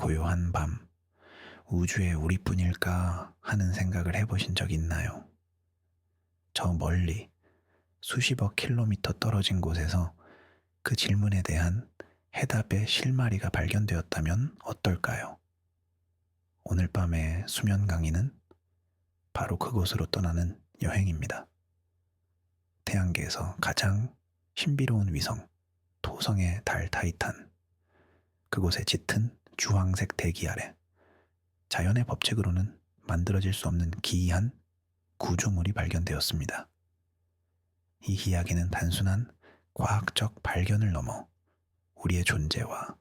고요한 밤, 우주에 우리뿐일까 하는 생각을 해보신 적 있나요? 저 멀리 수십억 킬로미터 떨어진 곳에서 그 질문에 대한 해답의 실마리가 발견되었다면 어떨까요? 오늘 밤의 수면 강의는 바로 그곳으로 떠나는 여행입니다. 태양계에서 가장 신비로운 위성, 토성의 달 타이탄, 그곳의 짙은 주황색 대기 아래 자연의 법칙으로는 만들어질 수 없는 기이한 구조물이 발견되었습니다. 이 이야기는 단순한 과학적 발견을 넘어 우리의 존재와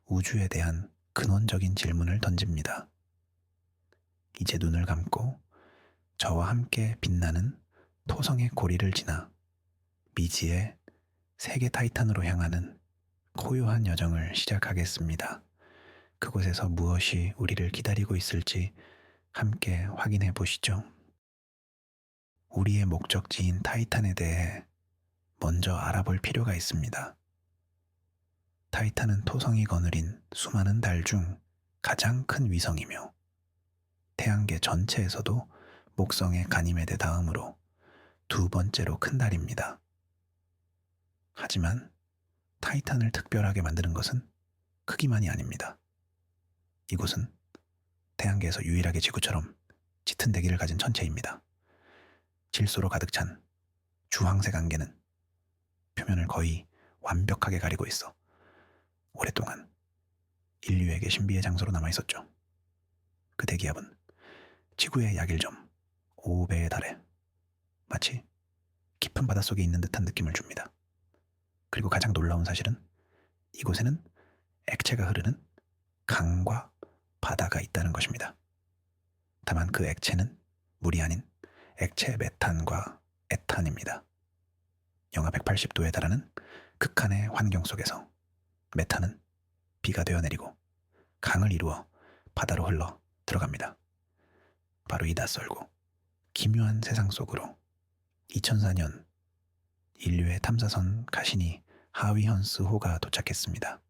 우주에 대한 근원적인 질문을 던집니다. 이제 눈을 감고 저와 함께 빛나는 토성의 고리를 지나 미지의 세계 타이탄으로 향하는 고요한 여정을 시작하겠습니다. 그곳에서 무엇이 우리를 기다리고 있을지 함께 확인해 보시죠. 우리의 목적지인 타이탄에 대해 먼저 알아볼 필요가 있습니다. 타이탄은 토성이 거느린 수많은 달 중 가장 큰 위성이며 태양계 전체에서도 목성의 가니메데 다음으로 두 번째로 큰 달입니다. 하지만 타이탄을 특별하게 만드는 것은 크기만이 아닙니다. 이곳은 태양계에서 유일하게 지구처럼 짙은 대기를 가진 천체입니다. 질소로 가득 찬 주황색 안개는 표면을 거의 완벽하게 가리고 있어 오랫동안 인류에게 신비의 장소로 남아있었죠. 그 대기압은 지구의 약 1.5배에 달해 마치 깊은 바닷속에 있는 듯한 느낌을 줍니다. 그리고 가장 놀라운 사실은 이곳에는 액체가 흐르는 강과 바다가 있다는 것입니다. 다만 그 액체는 물이 아닌 액체 메탄과 에탄입니다. 영하 180도에 달하는 극한의 환경 속에서 메탄은 비가 되어 내리고 강을 이루어 바다로 흘러 들어갑니다. 바로 이 낯설고 기묘한 세상 속으로 2004년 인류의 탐사선 가시니 하위헌스호가 도착했습니다.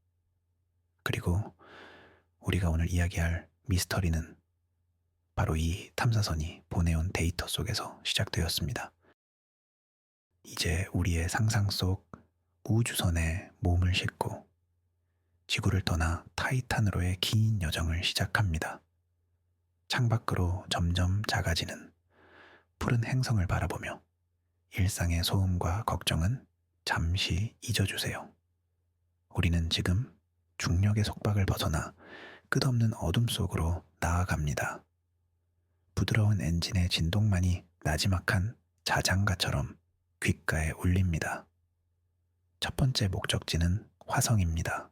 그리고 우리가 오늘 이야기할 미스터리는 바로 이 탐사선이 보내온 데이터 속에서 시작되었습니다. 이제 우리의 상상 속 우주선에 몸을 싣고 지구를 떠나 타이탄으로의 긴 여정을 시작합니다. 창밖으로 점점 작아지는 푸른 행성을 바라보며 일상의 소음과 걱정은 잠시 잊어주세요. 우리는 지금 중력의 속박을 벗어나 끝없는 어둠 속으로 나아갑니다. 부드러운 엔진의 진동만이 나지막한 자장가처럼 귓가에 울립니다. 첫 번째 목적지는 화성입니다.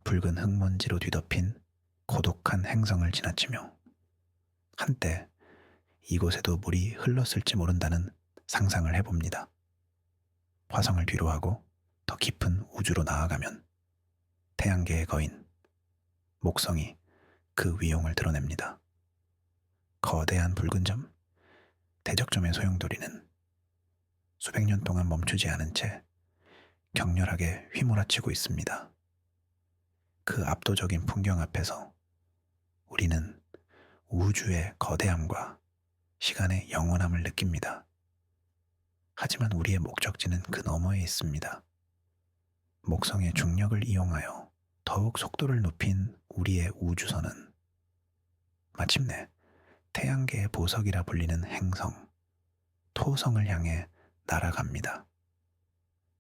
붉은 흙먼지로 뒤덮인 고독한 행성을 지나치며 한때 이곳에도 물이 흘렀을지 모른다는 상상을 해봅니다. 화성을 뒤로하고 더 깊은 우주로 나아가면 태양계의 거인 목성이 그 위용을 드러냅니다. 거대한 붉은 점, 대적점의 소용돌이는 수백 년 동안 멈추지 않은 채 격렬하게 휘몰아치고 있습니다. 그 압도적인 풍경 앞에서 우리는 우주의 거대함과 시간의 영원함을 느낍니다. 하지만 우리의 목적지는 그 너머에 있습니다. 목성의 중력을 이용하여 더욱 속도를 높인 우리의 우주선은 마침내 태양계의 보석이라 불리는 행성, 토성을 향해 날아갑니다.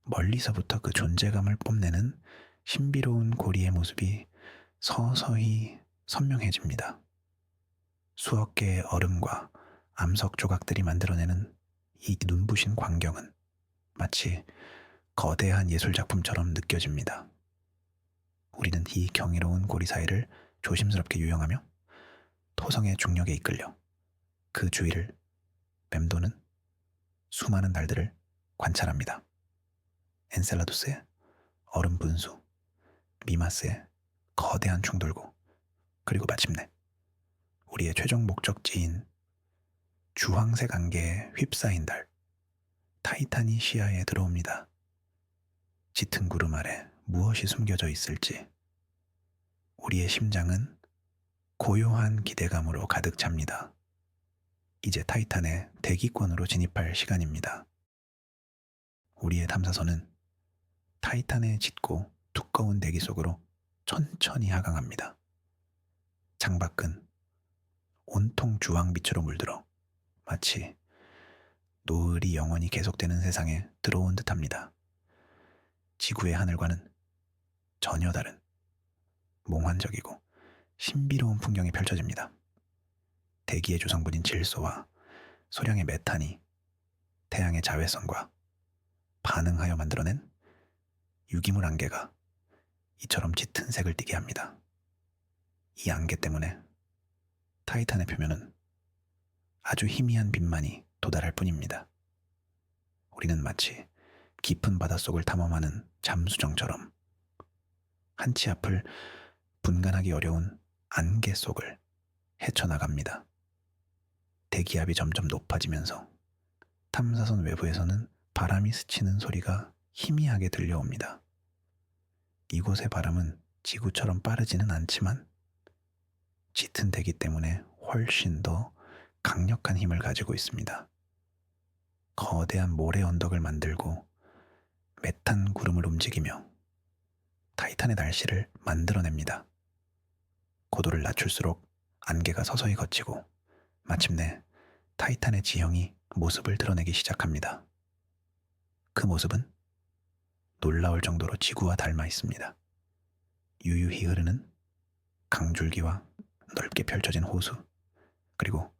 멀리서부터 그 존재감을 뽐내는 신비로운 고리의 모습이 서서히 선명해집니다. 수억 개의 얼음과 암석 조각들이 만들어내는 이 눈부신 광경은 마치 거대한 예술작품처럼 느껴집니다. 우리는 이 경이로운 고리 사이를 조심스럽게 유영하며 토성의 중력에 이끌려 그 주위를 맴도는 수많은 달들을 관찰합니다. 엔셀라두스의 얼음 분수, 미마스의 거대한 충돌구, 그리고 마침내 우리의 최종 목적지인 주황색 안개에 휩싸인 달, 타이탄이 시야에 들어옵니다. 짙은 구름 아래 무엇이 숨겨져 있을지 우리의 심장은 고요한 기대감으로 가득 찹니다. 이제 타이탄의 대기권으로 진입할 시간입니다. 우리의 탐사선은 타이탄의 짙고 두꺼운 대기 속으로 천천히 하강합니다. 창밖은 온통 주황빛으로 물들어 마치 노을이 영원히 계속되는 세상에 들어온 듯합니다. 지구의 하늘과는 전혀 다른 몽환적이고 신비로운 풍경이 펼쳐집니다. 대기의 조성분인 질소와 소량의 메탄이 태양의 자외선과 반응하여 만들어낸 유기물 안개가 이처럼 짙은 색을 띠게 합니다. 이 안개 때문에 타이탄의 표면은 아주 희미한 빛만이 도달할 뿐입니다. 우리는 마치 깊은 바닷속을 탐험하는 잠수정처럼 한 치 앞을 분간하기 어려운 안개 속을 헤쳐나갑니다. 대기압이 점점 높아지면서 탐사선 외부에서는 바람이 스치는 소리가 희미하게 들려옵니다. 이곳의 바람은 지구처럼 빠르지는 않지만 짙은 대기 때문에 훨씬 더 강력한 힘을 가지고 있습니다. 거대한 모래 언덕을 만들고 메탄 구름을 움직이며 타이탄의 날씨를 만들어냅니다. 고도를 낮출수록 안개가 서서히 걷히고 마침내 타이탄의 지형이 모습을 드러내기 시작합니다. 그 모습은 놀라울 정도로 지구와 닮아 있습니다. 유유히 흐르는 강줄기와 넓게 펼쳐진 호수, 그리고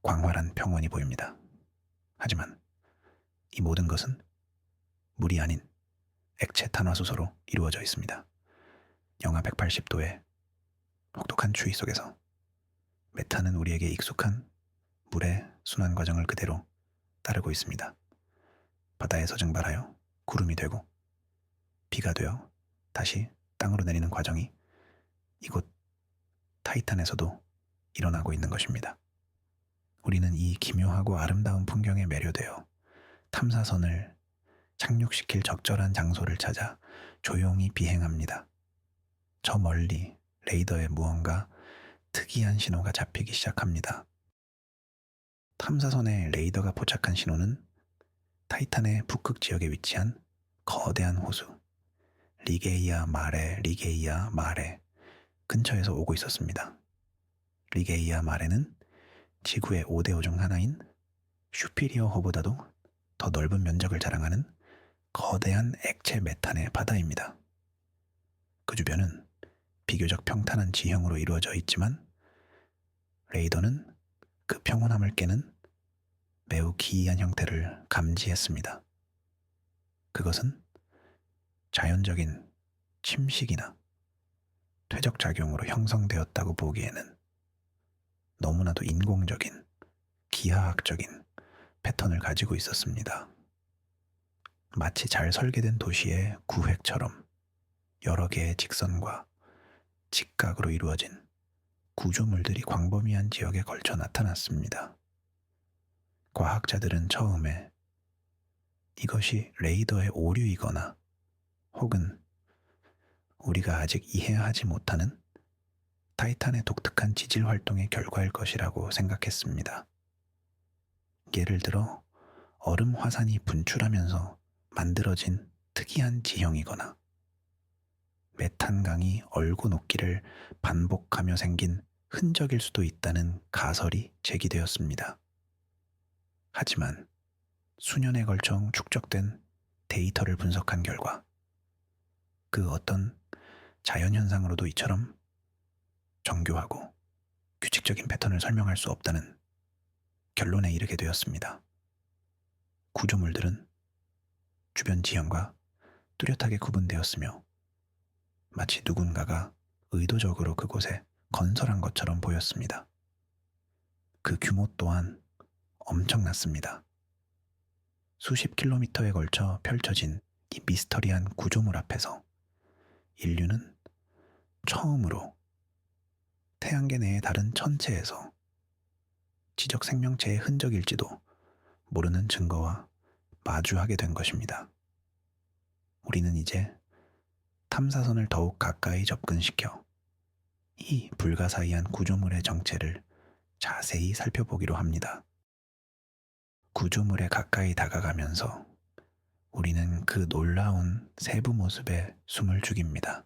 광활한 평원이 보입니다. 하지만 이 모든 것은 물이 아닌 액체 탄화수소로 이루어져 있습니다. 영하 180도의 혹독한 추위 속에서 메탄은 우리에게 익숙한 물의 순환 과정을 그대로 따르고 있습니다. 바다에서 증발하여 구름이 되고 비가 되어 다시 땅으로 내리는 과정이 이곳 타이탄에서도 일어나고 있는 것입니다. 우리는 이 기묘하고 아름다운 풍경에 매료되어 탐사선을 착륙시킬 적절한 장소를 찾아 조용히 비행합니다. 저 멀리 레이더에 무언가 특이한 신호가 잡히기 시작합니다. 탐사선의 레이더가 포착한 신호는 타이탄의 북극 지역에 위치한 거대한 호수 리게이아 마레 근처에서 오고 있었습니다. 리게이아 마레는 지구의 5대5 중 하나인 슈피리어 호보다도 더 넓은 면적을 자랑하는 거대한 액체 메탄의 바다입니다. 그 주변은 비교적 평탄한 지형으로 이루어져 있지만 레이더는 그 평온함을 깨는 매우 기이한 형태를 감지했습니다. 그것은 자연적인 침식이나 퇴적작용으로 형성되었다고 보기에는 너무나도 인공적인 기하학적인 패턴을 가지고 있었습니다. 마치 잘 설계된 도시의 구획처럼 여러 개의 직선과 직각으로 이루어진 구조물들이 광범위한 지역에 걸쳐 나타났습니다. 과학자들은 처음에 이것이 레이더의 오류이거나 혹은 우리가 아직 이해하지 못하는 타이탄의 독특한 지질 활동의 결과일 것이라고 생각했습니다. 예를 들어 얼음 화산이 분출하면서 만들어진 특이한 지형이거나 메탄강이 얼고 녹기를 반복하며 생긴 흔적일 수도 있다는 가설이 제기되었습니다. 하지만 수년에 걸쳐 축적된 데이터를 분석한 결과 그 어떤 자연현상으로도 이처럼 정교하고 규칙적인 패턴을 설명할 수 없다는 결론에 이르게 되었습니다. 구조물들은 주변 지형과 뚜렷하게 구분되었으며 마치 누군가가 의도적으로 그곳에 건설한 것처럼 보였습니다. 그 규모 또한 엄청났습니다. 수십 킬로미터에 걸쳐 펼쳐진 이 미스터리한 구조물 앞에서 인류는 처음으로 태양계 내의 다른 천체에서 지적 생명체의 흔적일지도 모르는 증거와 마주하게 된 것입니다. 우리는 이제 탐사선을 더욱 가까이 접근시켜 이 불가사의한 구조물의 정체를 자세히 살펴보기로 합니다. 구조물에 가까이 다가가면서 우리는 그 놀라운 세부 모습에 숨을 죽입니다.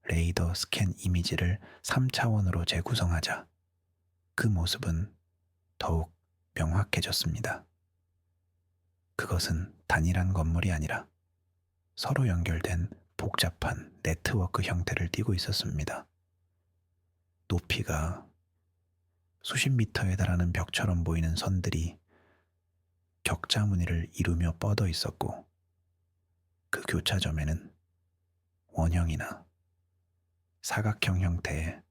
레이더 스캔 이미지를 3차원으로 재구성하자 그 모습은 더욱 명확해졌습니다. 그것은 단일한 건물이 아니라 서로 연결된 복잡한 네트워크 형태를 띠고 있었습니다. 높이가 수십 미터에 달하는 벽처럼 보이는 선들이 격자 무늬를 이루며 뻗어 있었고, 그 교차점에는 원형이나 사각형 형태의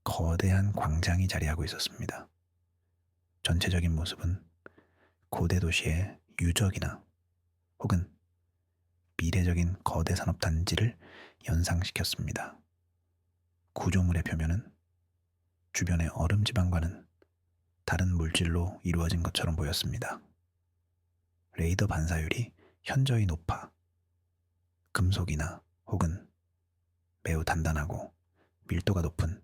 거대한 광장이 자리하고 있었습니다. 전체적인 모습은 고대 도시의 유적이나 혹은 미래적인 거대 산업 단지를 연상시켰습니다. 구조물의 표면은 주변의 얼음 지방과는 다른 물질로 이루어진 것처럼 보였습니다. 레이더 반사율이 현저히 높아 금속이나 혹은 매우 단단하고 밀도가 높은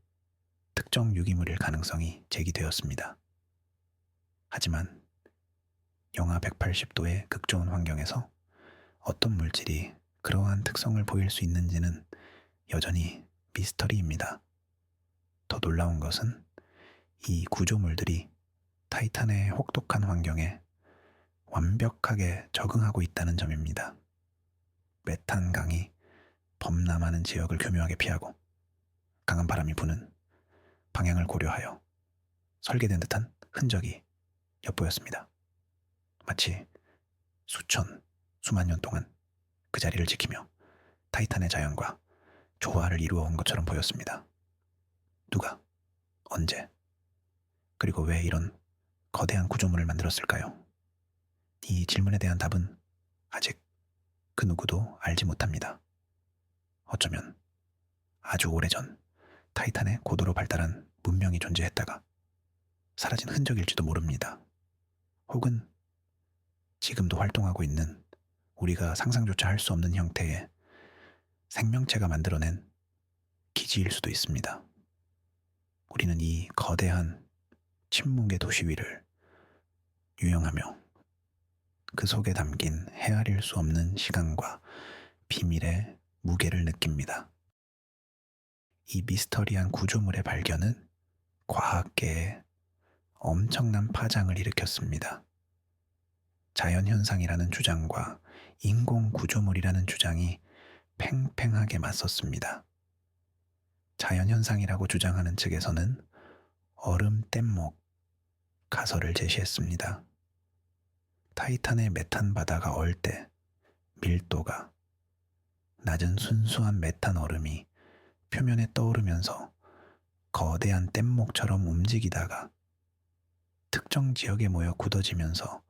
특정 유기물일 가능성이 제기되었습니다. 하지만 영하 180도의 극좋은 환경에서 어떤 물질이 그러한 특성을 보일 수 있는지는 여전히 미스터리입니다. 더 놀라운 것은 이 구조물들이 타이탄의 혹독한 환경에 완벽하게 적응하고 있다는 점입니다. 메탄강이 범람하는 지역을 교묘하게 피하고 강한 바람이 부는 방향을 고려하여 설계된 듯한 흔적이 엿보였습니다. 마치 수만 년 동안 그 자리를 지키며 타이탄의 자연과 조화를 이루어온 것처럼 보였습니다. 누가, 언제, 그리고 왜 이런 거대한 구조물을 만들었을까요? 이 질문에 대한 답은 아직 그 누구도 알지 못합니다. 어쩌면 아주 오래전 타이탄의 고도로 발달한 문명이 존재했다가 사라진 흔적일지도 모릅니다. 혹은 지금도 활동하고 있는 우리가 상상조차 할 수 없는 형태의 생명체가 만들어낸 기지일 수도 있습니다. 우리는 이 거대한 침묵의 도시 위를 유영하며 그 속에 담긴 헤아릴 수 없는 시간과 비밀의 무게를 느낍니다. 이 미스터리한 구조물의 발견은 과학계에 엄청난 파장을 일으켰습니다. 자연현상이라는 주장과 인공구조물이라는 주장이 팽팽하게 맞섰습니다. 자연현상이라고 주장하는 측에서는 얼음 뗏목 가설을 제시했습니다. 타이탄의 메탄 바다가 얼 때 밀도가 낮은 순수한 메탄 얼음이 표면에 떠오르면서 거대한 뗏목처럼 움직이다가 특정 지역에 모여 굳어지면서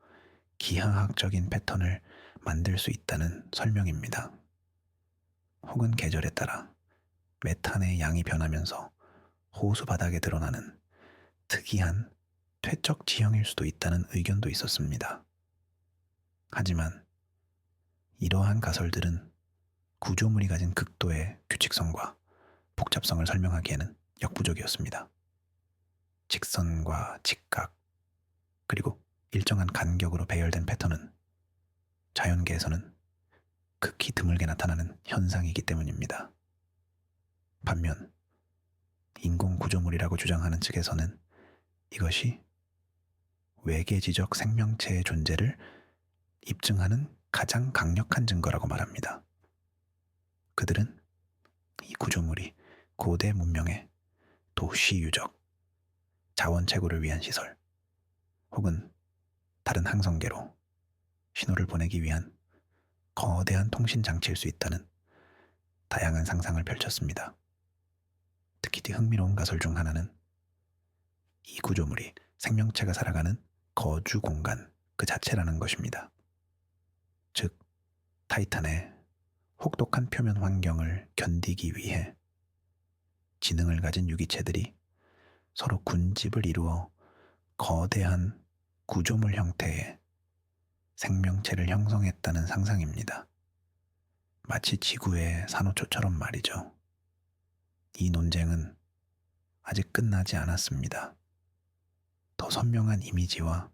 기하학적인 패턴을 만들 수 있다는 설명입니다. 혹은 계절에 따라 메탄의 양이 변하면서 호수 바닥에 드러나는 특이한 퇴적 지형일 수도 있다는 의견도 있었습니다. 하지만 이러한 가설들은 구조물이 가진 극도의 규칙성과 복잡성을 설명하기에는 역부족이었습니다. 직선과 직각, 그리고 일정한 간격으로 배열된 패턴은 자연계에서는 극히 드물게 나타나는 현상이기 때문입니다. 반면 인공구조물이라고 주장하는 측에서는 이것이 외계지적 생명체의 존재를 입증하는 가장 강력한 증거라고 말합니다. 그들은 이 구조물이 고대 문명의 도시 유적, 자원 채굴을 위한 시설, 혹은 다른 항성계로 신호를 보내기 위한 거대한 통신 장치일 수 있다는 다양한 상상을 펼쳤습니다. 특히 흥미로운 가설 중 하나는 이 구조물이 생명체가 살아가는 거주 공간 그 자체라는 것입니다. 즉, 타이탄의 혹독한 표면 환경을 견디기 위해 지능을 가진 유기체들이 서로 군집을 이루어 거대한 구조물 형태의 생명체를 형성했다는 상상입니다. 마치 지구의 산호초처럼 말이죠. 이 논쟁은 아직 끝나지 않았습니다. 더 선명한 이미지와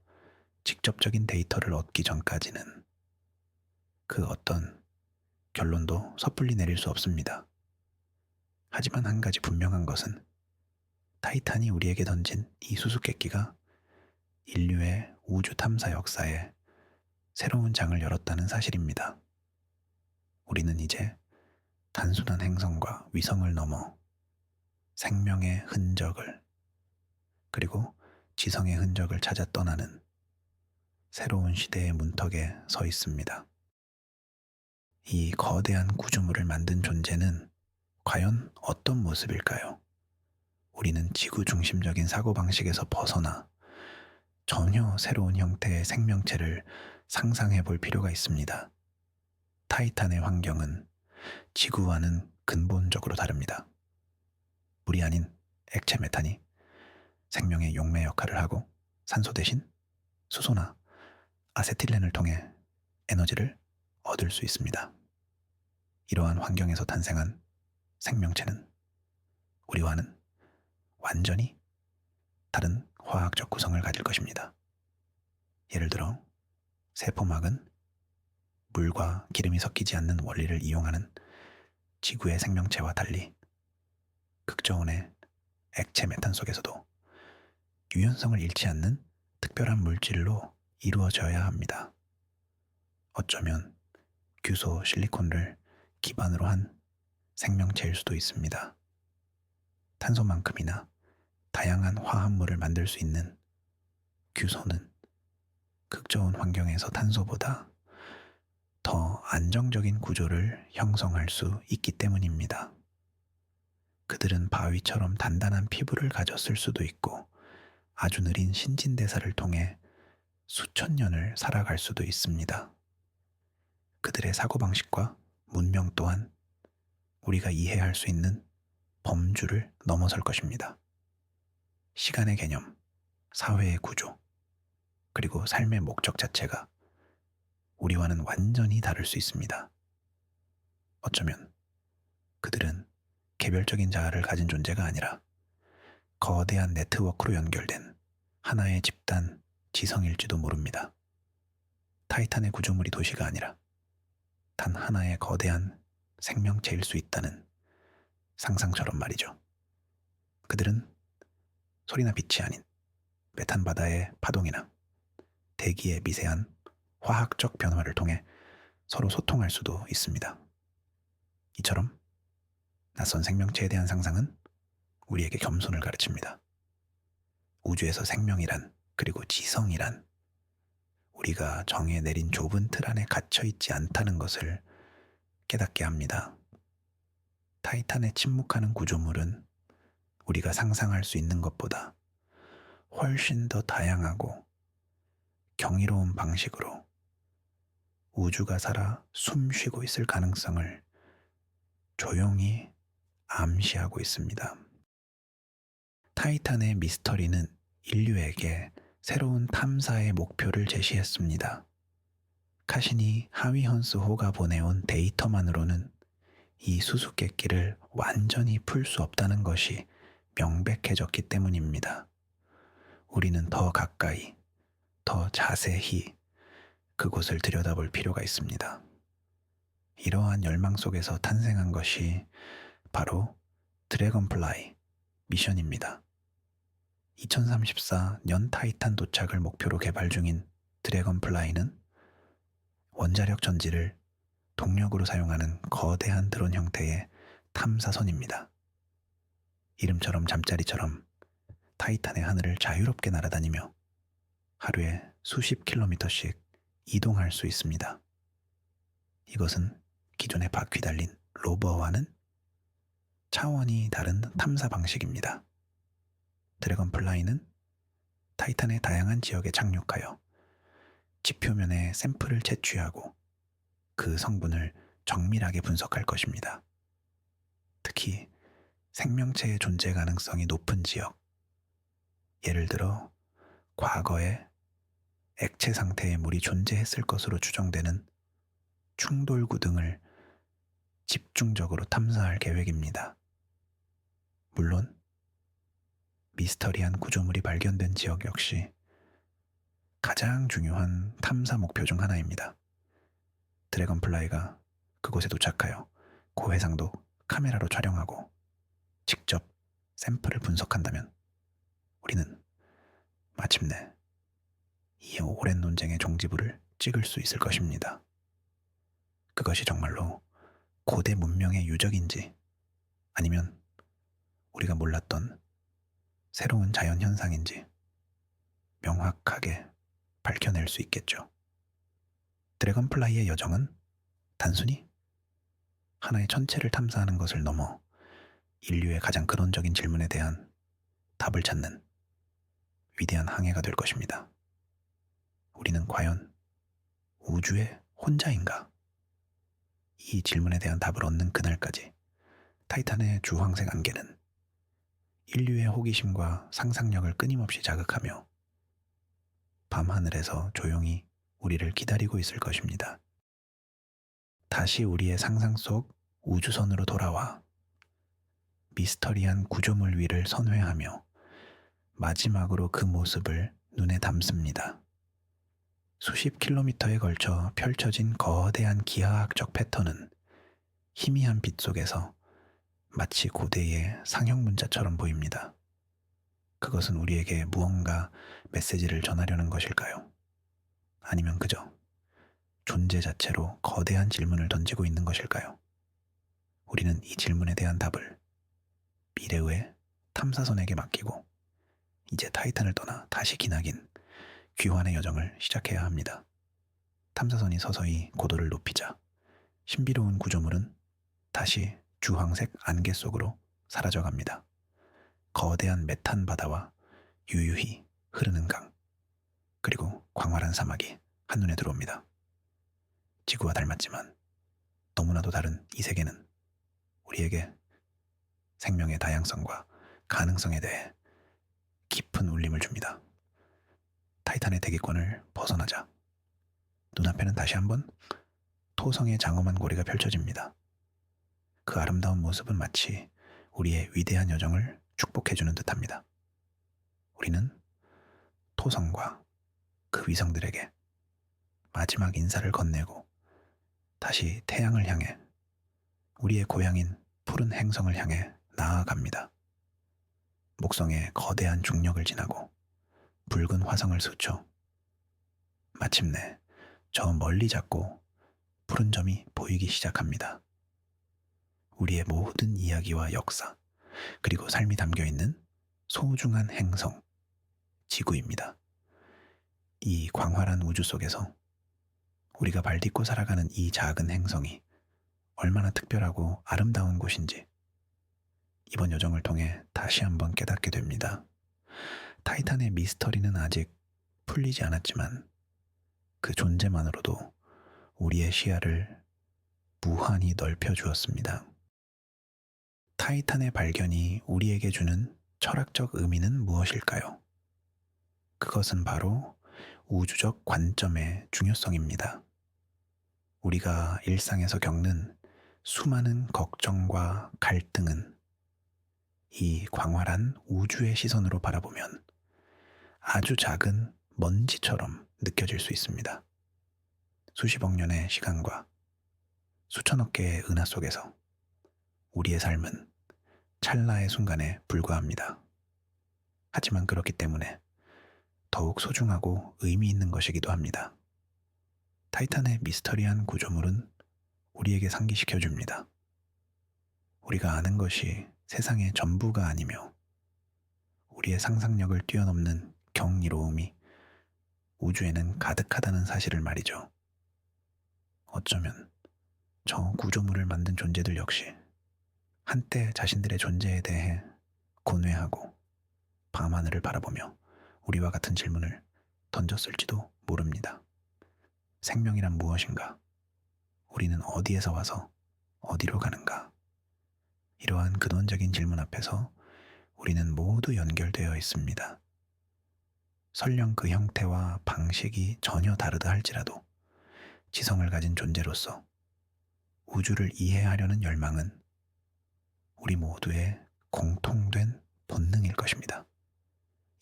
직접적인 데이터를 얻기 전까지는 그 어떤 결론도 섣불리 내릴 수 없습니다. 하지만 한 가지 분명한 것은 타이탄이 우리에게 던진 이 수수께끼가 인류의 우주 탐사 역사에 새로운 장을 열었다는 사실입니다. 우리는 이제 단순한 행성과 위성을 넘어 생명의 흔적을, 그리고 지성의 흔적을 찾아 떠나는 새로운 시대의 문턱에 서 있습니다. 이 거대한 구조물을 만든 존재는 과연 어떤 모습일까요? 우리는 지구 중심적인 사고방식에서 벗어나 전혀 새로운 형태의 생명체를 상상해 볼 필요가 있습니다. 타이탄의 환경은 지구와는 근본적으로 다릅니다. 물이 아닌 액체 메탄이 생명의 용매 역할을 하고 산소 대신 수소나 아세틸렌을 통해 에너지를 얻을 수 있습니다. 이러한 환경에서 탄생한 생명체는 우리와는 완전히 다른 화학적 구성을 가질 것입니다. 예를 들어 세포막은 물과 기름이 섞이지 않는 원리를 이용하는 지구의 생명체와 달리 극저온의 액체 메탄 속에서도 유연성을 잃지 않는 특별한 물질로 이루어져야 합니다. 어쩌면 규소 실리콘을 기반으로 한 생명체일 수도 있습니다. 탄소만큼이나 다양한 화합물을 만들 수 있는 규소는 극저온 환경에서 탄소보다 더 안정적인 구조를 형성할 수 있기 때문입니다. 그들은 바위처럼 단단한 피부를 가졌을 수도 있고 아주 느린 신진대사를 통해 수천 년을 살아갈 수도 있습니다. 그들의 사고방식과 문명 또한 우리가 이해할 수 있는 범주를 넘어설 것입니다. 시간의 개념, 사회의 구조, 그리고 삶의 목적 자체가 우리와는 완전히 다를 수 있습니다. 어쩌면 그들은 개별적인 자아를 가진 존재가 아니라 거대한 네트워크로 연결된 하나의 집단 지성일지도 모릅니다. 타이탄의 구조물이 도시가 아니라 단 하나의 거대한 생명체일 수 있다는 상상처럼 말이죠. 그들은 소리나 빛이 아닌 메탄 바다의 파동이나 대기의 미세한 화학적 변화를 통해 서로 소통할 수도 있습니다. 이처럼 낯선 생명체에 대한 상상은 우리에게 겸손을 가르칩니다. 우주에서 생명이란, 그리고 지성이란 우리가 정해 내린 좁은 틀 안에 갇혀 있지 않다는 것을 깨닫게 합니다. 타이탄에 침묵하는 구조물은 우리가 상상할 수 있는 것보다 훨씬 더 다양하고 경이로운 방식으로 우주가 살아 숨 쉬고 있을 가능성을 조용히 암시하고 있습니다. 타이탄의 미스터리는 인류에게 새로운 탐사의 목표를 제시했습니다. 카시니 하위헌스호가 보내온 데이터만으로는 이 수수께끼를 완전히 풀 수 없다는 것이 명백해졌기 때문입니다. 우리는 더 가까이, 더 자세히 그곳을 들여다볼 필요가 있습니다. 이러한 열망 속에서 탄생한 것이 바로 드래곤플라이 미션입니다. 2034년 타이탄 도착을 목표로 개발 중인 드래곤플라이는 원자력 전지를 동력으로 사용하는 거대한 드론 형태의 탐사선입니다. 이름처럼 잠자리처럼 타이탄의 하늘을 자유롭게 날아다니며 하루에 수십 킬로미터씩 이동할 수 있습니다. 이것은 기존의 바퀴 달린 로버와는 차원이 다른 탐사 방식입니다. 드래곤플라이는 타이탄의 다양한 지역에 착륙하여 지표면에 샘플을 채취하고 그 성분을 정밀하게 분석할 것입니다. 특히 생명체의 존재 가능성이 높은 지역, 예를 들어 과거에 액체 상태의 물이 존재했을 것으로 추정되는 충돌구 등을 집중적으로 탐사할 계획입니다. 물론 미스터리한 구조물이 발견된 지역 역시 가장 중요한 탐사 목표 중 하나입니다. 드래곤플라이가 그곳에 도착하여 고해상도 카메라로 촬영하고 직접 샘플을 분석한다면 우리는 마침내 이 오랜 논쟁의 종지부를 찍을 수 있을 것입니다. 그것이 정말로 고대 문명의 유적인지 아니면 우리가 몰랐던 새로운 자연 현상인지 명확하게 밝혀낼 수 있겠죠. 드래곤플라이의 여정은 단순히 하나의 천체를 탐사하는 것을 넘어 인류의 가장 근원적인 질문에 대한 답을 찾는 위대한 항해가 될 것입니다. 우리는 과연 우주의 혼자인가? 이 질문에 대한 답을 얻는 그날까지 타이탄의 주황색 안개는 인류의 호기심과 상상력을 끊임없이 자극하며 밤하늘에서 조용히 우리를 기다리고 있을 것입니다. 다시 우리의 상상 속 우주선으로 돌아와 미스터리한 구조물 위를 선회하며 마지막으로 그 모습을 눈에 담습니다. 수십 킬로미터에 걸쳐 펼쳐진 거대한 기하학적 패턴은 희미한 빛 속에서 마치 고대의 상형 문자처럼 보입니다. 그것은 우리에게 무언가 메시지를 전하려는 것일까요? 아니면 그저 존재 자체로 거대한 질문을 던지고 있는 것일까요? 우리는 이 질문에 대한 답을 미래의 탐사선에게 맡기고 이제 타이탄을 떠나 다시 기나긴 귀환의 여정을 시작해야 합니다. 탐사선이 서서히 고도를 높이자 신비로운 구조물은 다시 주황색 안개 속으로 사라져갑니다. 거대한 메탄 바다와 유유히 흐르는 강, 그리고 광활한 사막이 한눈에 들어옵니다. 지구와 닮았지만 너무나도 다른 이 세계는 우리에게 생명의 다양성과 가능성에 대해 깊은 울림을 줍니다. 타이탄의 대기권을 벗어나자 눈앞에는 다시 한번 토성의 장엄한 고리가 펼쳐집니다. 그 아름다운 모습은 마치 우리의 위대한 여정을 축복해주는 듯합니다. 우리는 토성과 그 위성들에게 마지막 인사를 건네고 다시 태양을 향해 우리의 고향인 푸른 행성을 향해 나아갑니다. 목성의 거대한 중력을 지나고 붉은 화성을 스쳐 마침내 저 멀리 작고 푸른 점이 보이기 시작합니다. 우리의 모든 이야기와 역사, 그리고 삶이 담겨있는 소중한 행성, 지구입니다. 이 광활한 우주 속에서 우리가 발딛고 살아가는 이 작은 행성이 얼마나 특별하고 아름다운 곳인지 이번 여정을 통해 다시 한번 깨닫게 됩니다. 타이탄의 미스터리는 아직 풀리지 않았지만 그 존재만으로도 우리의 시야를 무한히 넓혀주었습니다. 타이탄의 발견이 우리에게 주는 철학적 의미는 무엇일까요? 그것은 바로 우주적 관점의 중요성입니다. 우리가 일상에서 겪는 수많은 걱정과 갈등은 이 광활한 우주의 시선으로 바라보면 아주 작은 먼지처럼 느껴질 수 있습니다. 수십억 년의 시간과 수천억 개의 은하 속에서 우리의 삶은 찰나의 순간에 불과합니다. 하지만 그렇기 때문에 더욱 소중하고 의미 있는 것이기도 합니다. 타이탄의 미스터리한 구조물은 우리에게 상기시켜줍니다. 우리가 아는 것이 세상의 전부가 아니며 우리의 상상력을 뛰어넘는 경이로움이 우주에는 가득하다는 사실을 말이죠. 어쩌면 저 구조물을 만든 존재들 역시 한때 자신들의 존재에 대해 고뇌하고 밤하늘을 바라보며 우리와 같은 질문을 던졌을지도 모릅니다. 생명이란 무엇인가? 우리는 어디에서 와서 어디로 가는가? 이러한 근원적인 질문 앞에서 우리는 모두 연결되어 있습니다. 설령 그 형태와 방식이 전혀 다르다 할지라도 지성을 가진 존재로서 우주를 이해하려는 열망은 우리 모두의 공통된 본능일 것입니다.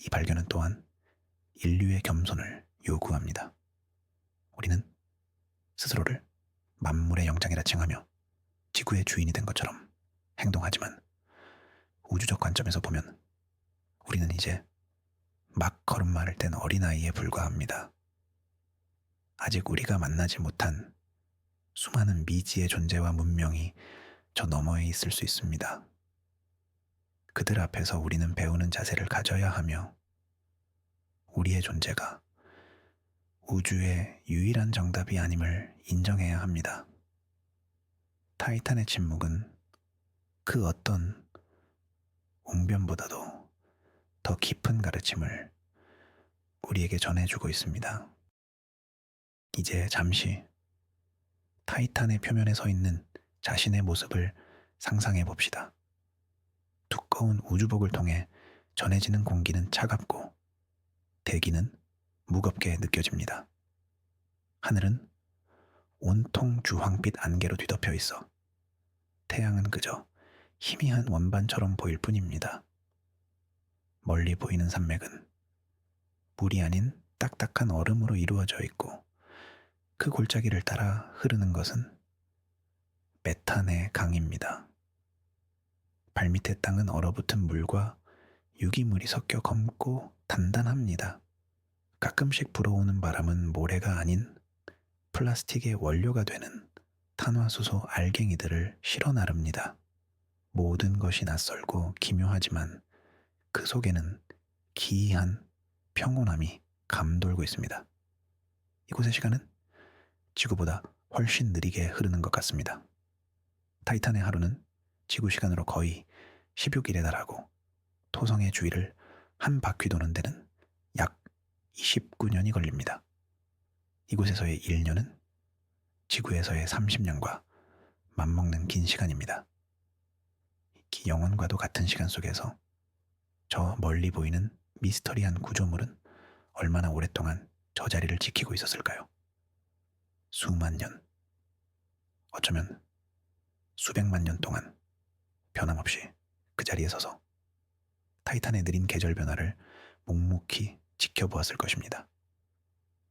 이 발견은 또한 인류의 겸손을 요구합니다. 우리는 스스로를 만물의 영장이라 칭하며 지구의 주인이 된 것처럼 행동하지만 우주적 관점에서 보면 우리는 이제 막 걸음마를 뗀 어린아이에 불과합니다. 아직 우리가 만나지 못한 수많은 미지의 존재와 문명이 저 너머에 있을 수 있습니다. 그들 앞에서 우리는 배우는 자세를 가져야 하며 우리의 존재가 우주의 유일한 정답이 아님을 인정해야 합니다. 타이탄의 침묵은 그 어떤 웅변보다도 더 깊은 가르침을 우리에게 전해주고 있습니다. 이제 잠시 타이탄의 표면에 서 있는 자신의 모습을 상상해 봅시다. 두꺼운 우주복을 통해 전해지는 공기는 차갑고 대기는 무겁게 느껴집니다. 하늘은 온통 주황빛 안개로 뒤덮여 있어 태양은 그저 희미한 원반처럼 보일 뿐입니다. 멀리 보이는 산맥은 물이 아닌 딱딱한 얼음으로 이루어져 있고 그 골짜기를 따라 흐르는 것은 메탄의 강입니다. 발밑의 땅은 얼어붙은 물과 유기물이 섞여 검고 단단합니다. 가끔씩 불어오는 바람은 모래가 아닌 플라스틱의 원료가 되는 탄화수소 알갱이들을 실어 나릅니다. 모든 것이 낯설고 기묘하지만 그 속에는 기이한 평온함이 감돌고 있습니다. 이곳의 시간은 지구보다 훨씬 느리게 흐르는 것 같습니다. 타이탄의 하루는 지구 시간으로 거의 16일에 달하고 토성의 주위를 한 바퀴 도는 데는 약 29년이 걸립니다. 이곳에서의 1년은 지구에서의 30년과 맞먹는 긴 시간입니다. 영원과도 같은 시간 속에서 저 멀리 보이는 미스터리한 구조물은 얼마나 오랫동안 저 자리를 지키고 있었을까요? 수만 년, 어쩌면 수백만 년 동안 변함없이 그 자리에 서서 타이탄의 느린 계절 변화를 묵묵히 지켜보았을 것입니다.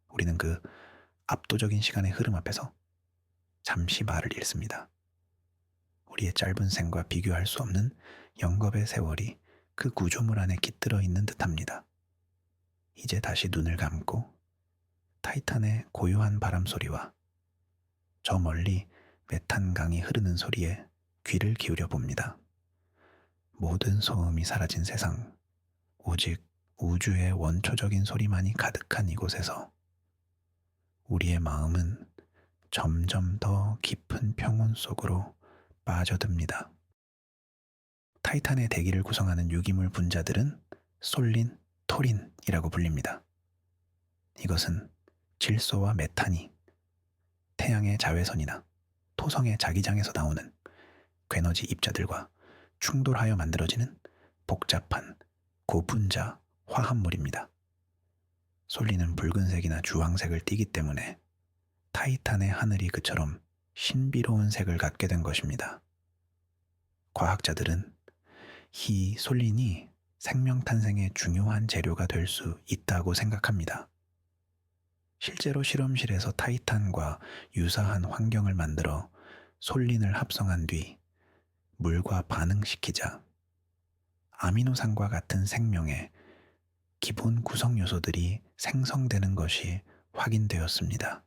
우리는 그 압도적인 시간의 흐름 앞에서 잠시 말을 잃습니다. 우리의 짧은 생과 비교할 수 없는 영겁의 세월이 그 구조물 안에 깃들어 있는 듯합니다. 이제 다시 눈을 감고 타이탄의 고요한 바람 소리와 저 멀리 메탄강이 흐르는 소리에 귀를 기울여 봅니다. 모든 소음이 사라진 세상, 오직 우주의 원초적인 소리만이 가득한 이곳에서 우리의 마음은 점점 더 깊은 평온 속으로 빠져듭니다. 타이탄의 대기를 구성하는 유기물 분자들은 솔린, 토린이라고 불립니다. 이것은 질소와 메탄이 태양의 자외선이나 토성의 자기장에서 나오는 괴너지 입자들과 충돌하여 만들어지는 복잡한 고분자 화합물입니다. 솔린은 붉은색이나 주황색을 띠기 때문에 타이탄의 하늘이 그처럼 신비로운 색을 갖게 된 것입니다. 과학자들은 이 솔린이 생명 탄생의 중요한 재료가 될 수 있다고 생각합니다. 실제로 실험실에서 타이탄과 유사한 환경을 만들어 솔린을 합성한 뒤 물과 반응시키자 아미노산과 같은 생명의 기본 구성 요소들이 생성되는 것이 확인되었습니다.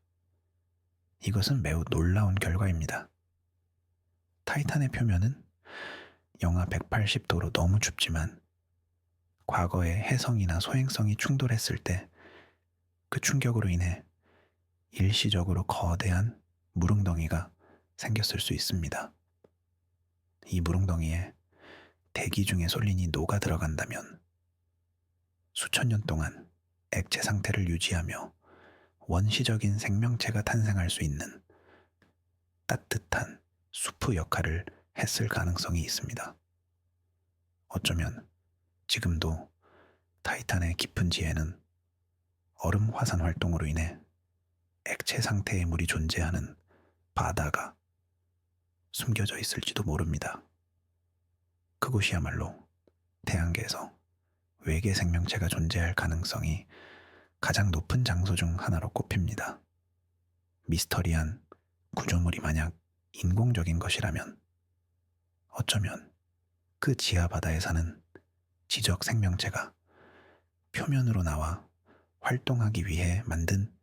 이것은 매우 놀라운 결과입니다. 타이탄의 표면은 영하 180도로 너무 춥지만 과거에 해성이나 소행성이 충돌했을 때 그 충격으로 인해 일시적으로 거대한 물웅덩이가 생겼을 수 있습니다. 이 물웅덩이에 대기 중의 솔린이 녹아 들어간다면 수천 년 동안 액체 상태를 유지하며 원시적인 생명체가 탄생할 수 있는 따뜻한 수프 역할을 했을 가능성이 있습니다. 어쩌면 지금도 타이탄의 깊은 지혜는 얼음 화산 활동으로 인해 액체 상태의 물이 존재하는 바다가 숨겨져 있을지도 모릅니다. 그곳이야말로 태양계에서 외계 생명체가 존재할 가능성이 가장 높은 장소 중 하나로 꼽힙니다. 미스터리한 구조물이 만약 인공적인 것이라면 어쩌면 그 지하 바다에 사는 지적 생명체가 표면으로 나와 활동하기 위해 만든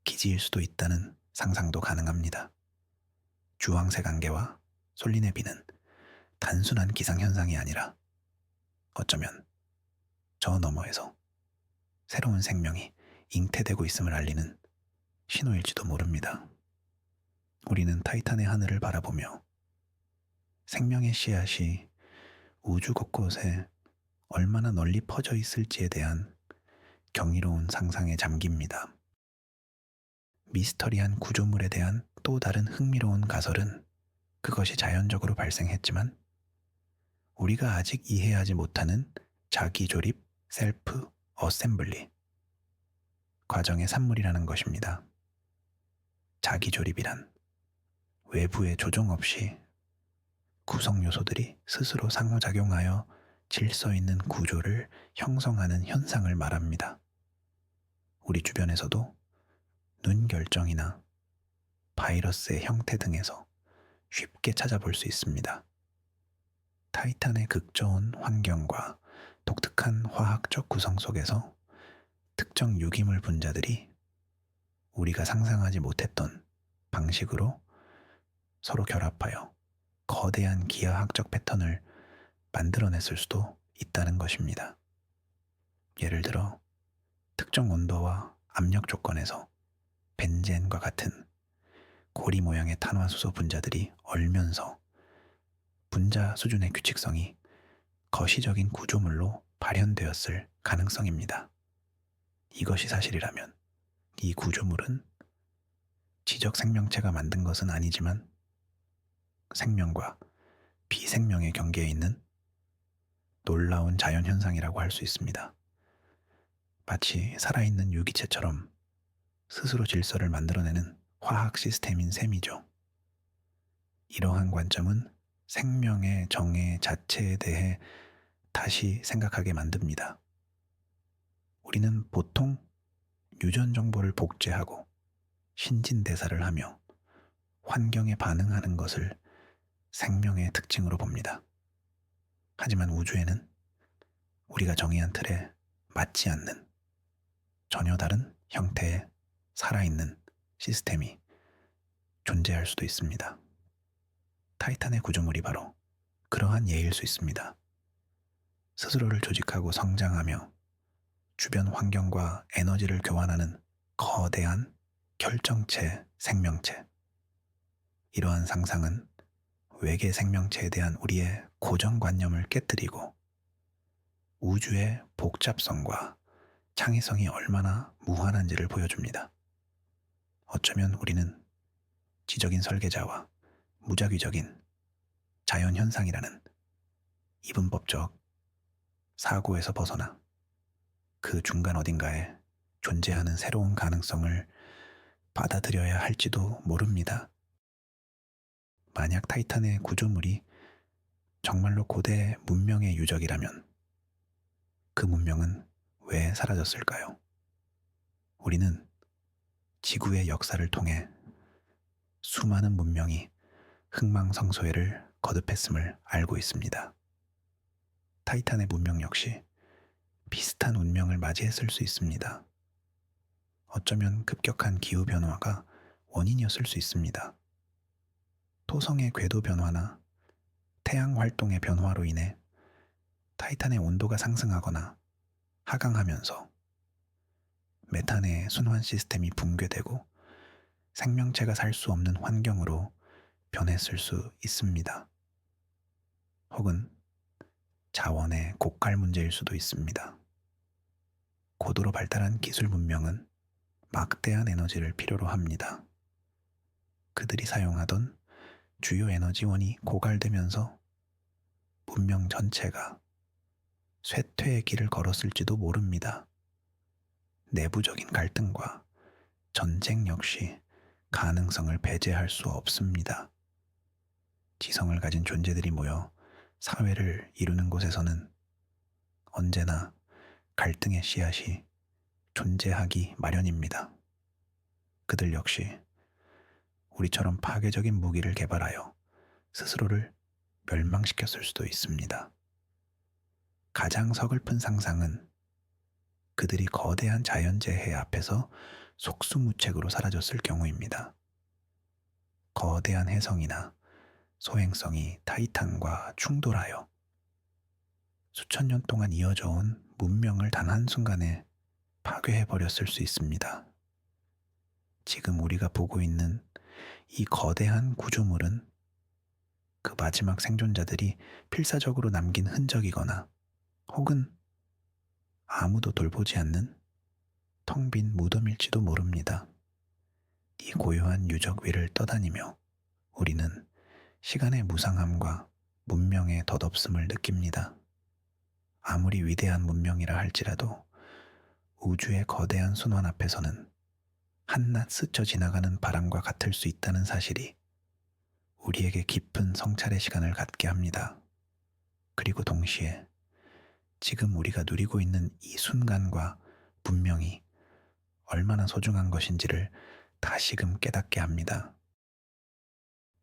기지일 수도 있다는 상상도 가능합니다. 주황색 안개와 쏠린의 비는 단순한 기상현상이 아니라 어쩌면 저 너머에서 새로운 생명이 잉태되고 있음을 알리는 신호일지도 모릅니다. 우리는 타이탄의 하늘을 바라보며 생명의 씨앗이 우주 곳곳에 얼마나 널리 퍼져 있을지에 대한 경이로운 상상에 잠깁니다. 미스터리한 구조물에 대한 또 다른 흥미로운 가설은 그것이 자연적으로 발생했지만 우리가 아직 이해하지 못하는 자기조립, 셀프 어셈블리 과정의 산물이라는 것입니다. 자기조립이란 외부의 조종 없이 구성 요소들이 스스로 상호작용하여 질서 있는 구조를 형성하는 현상을 말합니다. 우리 주변에서도 눈 결정이나 바이러스의 형태 등에서 쉽게 찾아볼 수 있습니다. 타이탄의 극저온 환경과 독특한 화학적 구성 속에서 특정 유기물 분자들이 우리가 상상하지 못했던 방식으로 서로 결합하여 거대한 기하학적 패턴을 만들어냈을 수도 있다는 것입니다. 예를 들어 특정 온도와 압력 조건에서 벤젠과 같은 고리 모양의 탄화수소 분자들이 얼면서 분자 수준의 규칙성이 거시적인 구조물로 발현되었을 가능성입니다. 이것이 사실이라면 이 구조물은 지적 생명체가 만든 것은 아니지만 생명과 비생명의 경계에 있는 놀라운 자연현상이라고 할 수 있습니다. 마치 살아있는 유기체처럼 스스로 질서를 만들어내는 화학 시스템인 셈이죠. 이러한 관점은 생명의 정의 자체에 대해 다시 생각하게 만듭니다. 우리는 보통 유전 정보를 복제하고 신진대사를 하며 환경에 반응하는 것을 생명의 특징으로 봅니다. 하지만 우주에는 우리가 정의한 틀에 맞지 않는 전혀 다른 형태의 살아있는 시스템이 존재할 수도 있습니다. 타이탄의 구조물이 바로 그러한 예일 수 있습니다. 스스로를 조직하고 성장하며 주변 환경과 에너지를 교환하는 거대한 결정체 생명체. 이러한 상상은 외계 생명체에 대한 우리의 고정관념을 깨뜨리고 우주의 복잡성과 창의성이 얼마나 무한한지를 보여줍니다. 어쩌면 우리는 지적인 설계자와 무작위적인 자연현상이라는 이분법적 사고에서 벗어나 그 중간 어딘가에 존재하는 새로운 가능성을 받아들여야 할지도 모릅니다. 만약 타이탄의 구조물이 정말로 고대 문명의 유적이라면 그 문명은 왜 사라졌을까요? 우리는 지구의 역사를 통해 수많은 문명이 흥망성쇠를 거듭했음을 알고 있습니다. 타이탄의 문명 역시 비슷한 운명을 맞이했을 수 있습니다. 어쩌면 급격한 기후변화가 원인이었을 수 있습니다. 토성의 궤도 변화나 태양 활동의 변화로 인해 타이탄의 온도가 상승하거나 하강하면서 메탄의 순환 시스템이 붕괴되고 생명체가 살 수 없는 환경으로 변했을 수 있습니다. 혹은 자원의 고갈 문제일 수도 있습니다. 고도로 발달한 기술 문명은 막대한 에너지를 필요로 합니다. 그들이 사용하던 주요 에너지원이 고갈되면서 문명 전체가 쇠퇴의 길을 걸었을지도 모릅니다. 내부적인 갈등과 전쟁 역시 가능성을 배제할 수 없습니다. 지성을 가진 존재들이 모여 사회를 이루는 곳에서는 언제나 갈등의 씨앗이 존재하기 마련입니다. 그들 역시 우리처럼 파괴적인 무기를 개발하여 스스로를 멸망시켰을 수도 있습니다. 가장 서글픈 상상은 그들이 거대한 자연재해 앞에서 속수무책으로 사라졌을 경우입니다. 거대한 혜성이나 소행성이 타이탄과 충돌하여 수천 년 동안 이어져 온 문명을 단 한순간에 파괴해버렸을 수 있습니다. 지금 우리가 보고 있는 이 거대한 구조물은 그 마지막 생존자들이 필사적으로 남긴 흔적이거나 혹은 아무도 돌보지 않는 텅 빈 무덤일지도 모릅니다. 이 고요한 유적 위를 떠다니며 우리는 시간의 무상함과 문명의 덧없음을 느낍니다. 아무리 위대한 문명이라 할지라도 우주의 거대한 순환 앞에서는 한낱 스쳐 지나가는 바람과 같을 수 있다는 사실이 우리에게 깊은 성찰의 시간을 갖게 합니다. 그리고 동시에 지금 우리가 누리고 있는 이 순간과 문명이 얼마나 소중한 것인지를 다시금 깨닫게 합니다.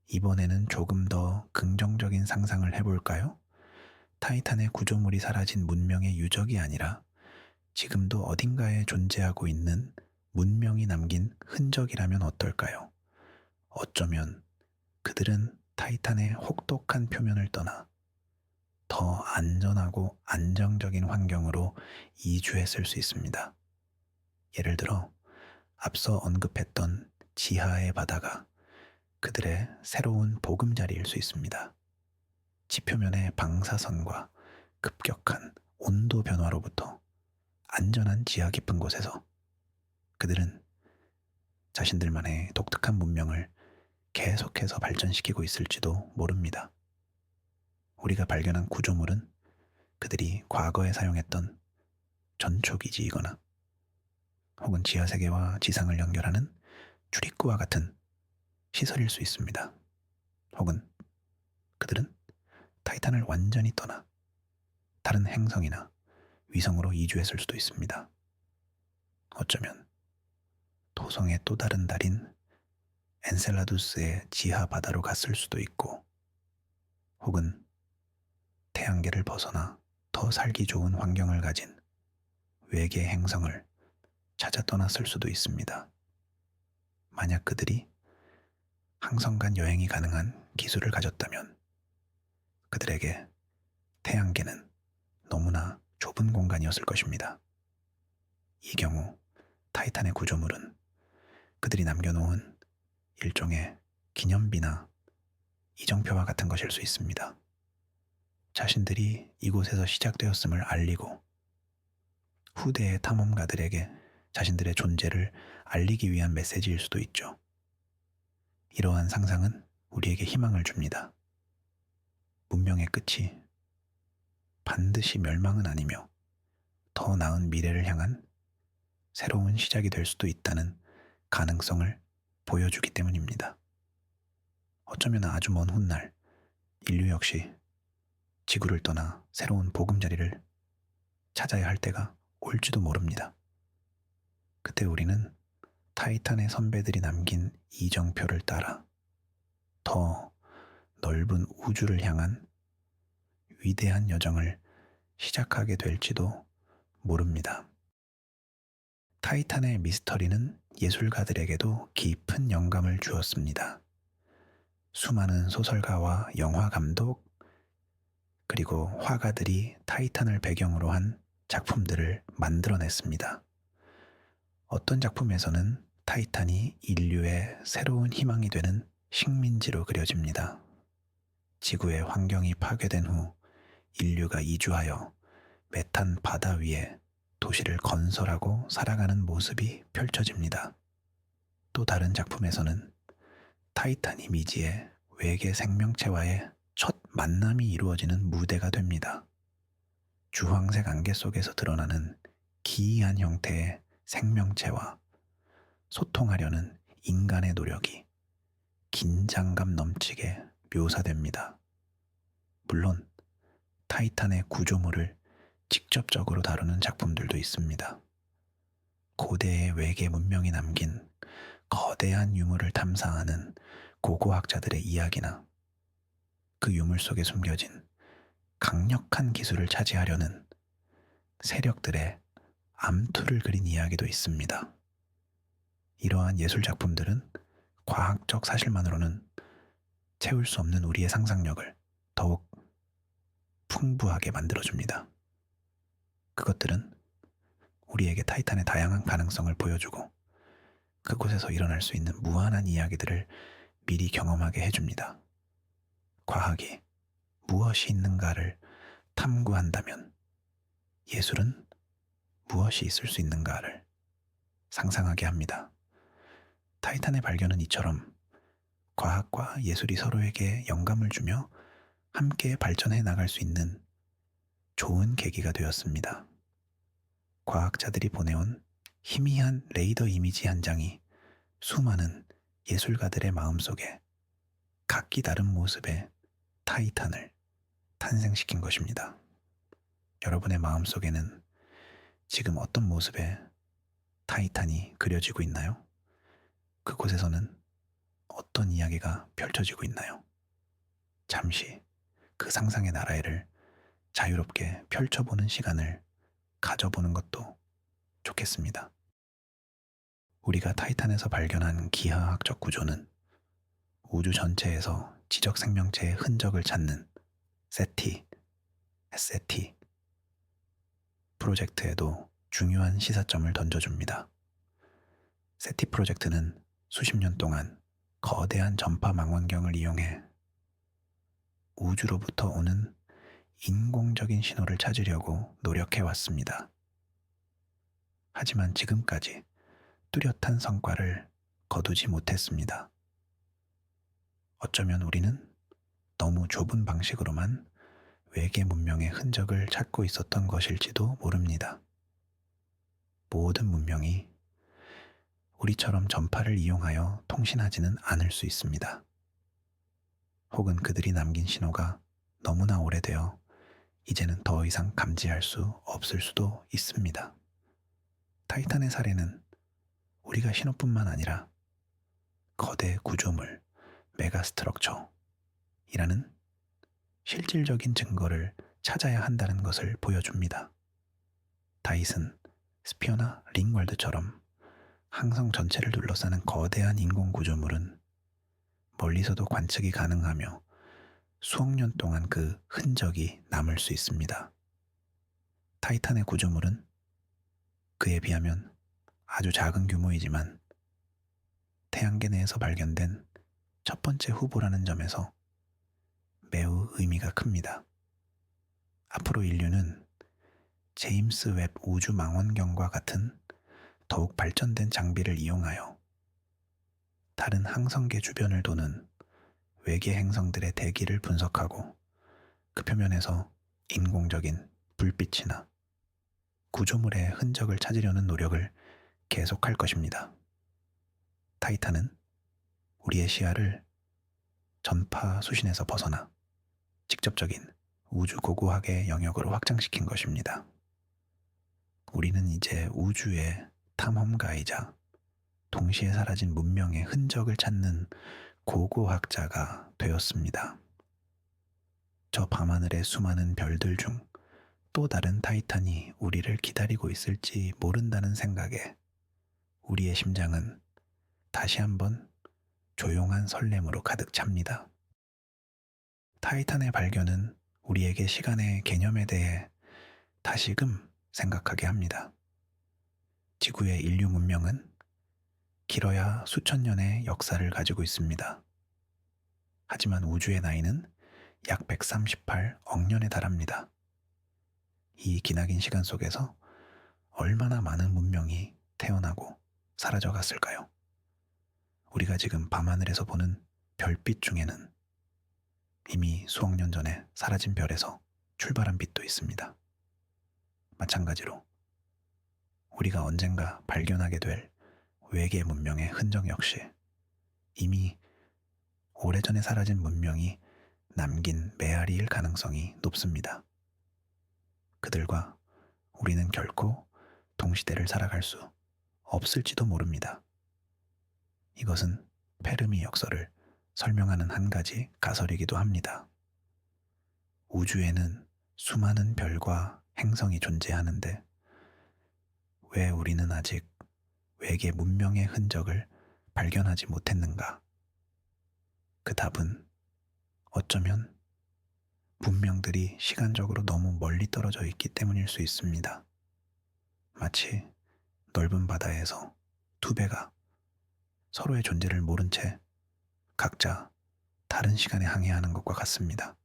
이번에는 조금 더 긍정적인 상상을 해볼까요? 타이탄의 구조물이 사라진 문명의 유적이 아니라 지금도 어딘가에 존재하고 있는 문명이 남긴 흔적이라면 어떨까요? 어쩌면 그들은 타이탄의 혹독한 표면을 떠나 더 안전하고 안정적인 환경으로 이주했을 수 있습니다. 예를 들어 앞서 언급했던 지하의 바다가 그들의 새로운 보금자리일 수 있습니다. 지표면의 방사선과 급격한 온도 변화로부터 안전한 지하 깊은 곳에서 그들은 자신들만의 독특한 문명을 계속해서 발전시키고 있을지도 모릅니다. 우리가 발견한 구조물은 그들이 과거에 사용했던 전초기지이거나 혹은 지하세계와 지상을 연결하는 출입구와 같은 시설일 수 있습니다. 혹은 그들은 타이탄을 완전히 떠나 다른 행성이나 위성으로 이주했을 수도 있습니다. 어쩌면 토성의 또 다른 달인 엔셀라두스의 지하 바다로 갔을 수도 있고 혹은 태양계를 벗어나 더 살기 좋은 환경을 가진 외계 행성을 찾아 떠났을 수도 있습니다. 만약 그들이 항성 간 여행이 가능한 기술을 가졌다면 그들에게 태양계는 너무나 좁은 공간이었을 것입니다. 이 경우 타이탄의 구조물은 그들이 남겨놓은 일종의 기념비나 이정표와 같은 것일 수 있습니다. 자신들이 이곳에서 시작되었음을 알리고 후대의 탐험가들에게 자신들의 존재를 알리기 위한 메시지일 수도 있죠. 이러한 상상은 우리에게 희망을 줍니다. 문명의 끝이 반드시 멸망은 아니며 더 나은 미래를 향한 새로운 시작이 될 수도 있다는 가능성을 보여주기 때문입니다. 어쩌면 아주 먼 훗날 인류 역시 지구를 떠나 새로운 보금자리를 찾아야 할 때가 올지도 모릅니다. 그때 우리는 타이탄의 선배들이 남긴 이정표를 따라 더 넓은 우주를 향한 위대한 여정을 시작하게 될지도 모릅니다. 타이탄의 미스터리는 예술가들에게도 깊은 영감을 주었습니다. 수많은 소설가와 영화 감독, 그리고 화가들이 타이탄을 배경으로 한 작품들을 만들어냈습니다. 어떤 작품에서는 타이탄이 인류의 새로운 희망이 되는 식민지로 그려집니다. 지구의 환경이 파괴된 후 인류가 이주하여 메탄 바다 위에 도시를 건설하고 살아가는 모습이 펼쳐집니다. 또 다른 작품에서는 타이탄이 미지의 외계 생명체와의 첫 만남이 이루어지는 무대가 됩니다. 주황색 안개 속에서 드러나는 기이한 형태의 생명체와 소통하려는 인간의 노력이 긴장감 넘치게 묘사됩니다. 물론 타이탄의 구조물을 직접적으로 다루는 작품들도 있습니다. 고대의 외계 문명이 남긴 거대한 유물을 탐사하는 고고학자들의 이야기나 그 유물 속에 숨겨진 강력한 기술을 차지하려는 세력들의 암투를 그린 이야기도 있습니다. 이러한 예술 작품들은 과학적 사실만으로는 채울 수 없는 우리의 상상력을 더욱 풍부하게 만들어줍니다. 그것들은 우리에게 타이탄의 다양한 가능성을 보여주고 그곳에서 일어날 수 있는 무한한 이야기들을 미리 경험하게 해줍니다. 과학이 무엇이 있는가를 탐구한다면 예술은 무엇이 있을 수 있는가를 상상하게 합니다. 타이탄의 발견은 이처럼 과학과 예술이 서로에게 영감을 주며 함께 발전해 나갈 수 있는 좋은 계기가 되었습니다. 과학자들이 보내온 희미한 레이더 이미지 한 장이 수많은 예술가들의 마음속에 각기 다른 모습의 타이탄을 탄생시킨 것입니다. 여러분의 마음속에는 지금 어떤 모습의 타이탄이 그려지고 있나요? 그곳에서는 어떤 이야기가 펼쳐지고 있나요? 잠시 그 상상의 나라를 자유롭게 펼쳐보는 시간을 가져보는 것도 좋겠습니다. 우리가 타이탄에서 발견한 기하학적 구조는 우주 전체에서 지적 생명체의 흔적을 찾는 SETI 프로젝트에도 중요한 시사점을 던져줍니다. SETI 프로젝트는 수십 년 동안 거대한 전파 망원경을 이용해 우주로부터 오는 인공적인 신호를 찾으려고 노력해 왔습니다. 하지만 지금까지 뚜렷한 성과를 거두지 못했습니다. 어쩌면 우리는 너무 좁은 방식으로만 외계 문명의 흔적을 찾고 있었던 것일지도 모릅니다. 모든 문명이 우리처럼 전파를 이용하여 통신하지는 않을 수 있습니다. 혹은 그들이 남긴 신호가 너무나 오래되어 이제는 더 이상 감지할 수 없을 수도 있습니다. 타이탄의 사례는 우리가 신호뿐만 아니라 거대 구조물, 메가스트럭처이라는 실질적인 증거를 찾아야 한다는 것을 보여줍니다. 다이슨, 스피어나 링월드처럼 항성 전체를 둘러싸는 거대한 인공 구조물은 멀리서도 관측이 가능하며 수억 년 동안 그 흔적이 남을 수 있습니다. 타이탄의 구조물은 그에 비하면 아주 작은 규모이지만 태양계 내에서 발견된 첫 번째 후보라는 점에서 매우 의미가 큽니다. 앞으로 인류는 제임스 웹 우주 망원경과 같은 더욱 발전된 장비를 이용하여 다른 항성계 주변을 도는 외계 행성들의 대기를 분석하고 그 표면에서 인공적인 불빛이나 구조물의 흔적을 찾으려는 노력을 계속할 것입니다. 타이탄은 우리의 시야를 전파 수신에서 벗어나 직접적인 우주 고고학의 영역으로 확장시킨 것입니다. 우리는 이제 우주의 탐험가이자 동시에 사라진 문명의 흔적을 찾는 고고학자가 되었습니다. 저 밤하늘의 수많은 별들 중 또 다른 타이탄이 우리를 기다리고 있을지 모른다는 생각에 우리의 심장은 다시 한번 조용한 설렘으로 가득 찹니다. 타이탄의 발견은 우리에게 시간의 개념에 대해 다시금 생각하게 합니다. 지구의 인류 문명은 길어야 수천 년의 역사를 가지고 있습니다. 하지만 우주의 나이는 약 138억 년에 달합니다. 이 기나긴 시간 속에서 얼마나 많은 문명이 태어나고 사라져 갔을까요? 우리가 지금 밤하늘에서 보는 별빛 중에는 이미 수억 년 전에 사라진 별에서 출발한 빛도 있습니다. 마찬가지로 우리가 언젠가 발견하게 될 외계 문명의 흔적 역시 이미 오래전에 사라진 문명이 남긴 메아리일 가능성이 높습니다. 그들과 우리는 결코 동시대를 살아갈 수 없을지도 모릅니다. 이것은 페르미 역설을 설명하는 한 가지 가설이기도 합니다. 우주에는 수많은 별과 행성이 존재하는데 왜 우리는 아직 외계 문명의 흔적을 발견하지 못했는가? 그 답은 어쩌면 문명들이 시간적으로 너무 멀리 떨어져 있기 때문일 수 있습니다. 마치 넓은 바다에서 두 배가 서로의 존재를 모른 채 각자 다른 시간에 항해하는 것과 같습니다.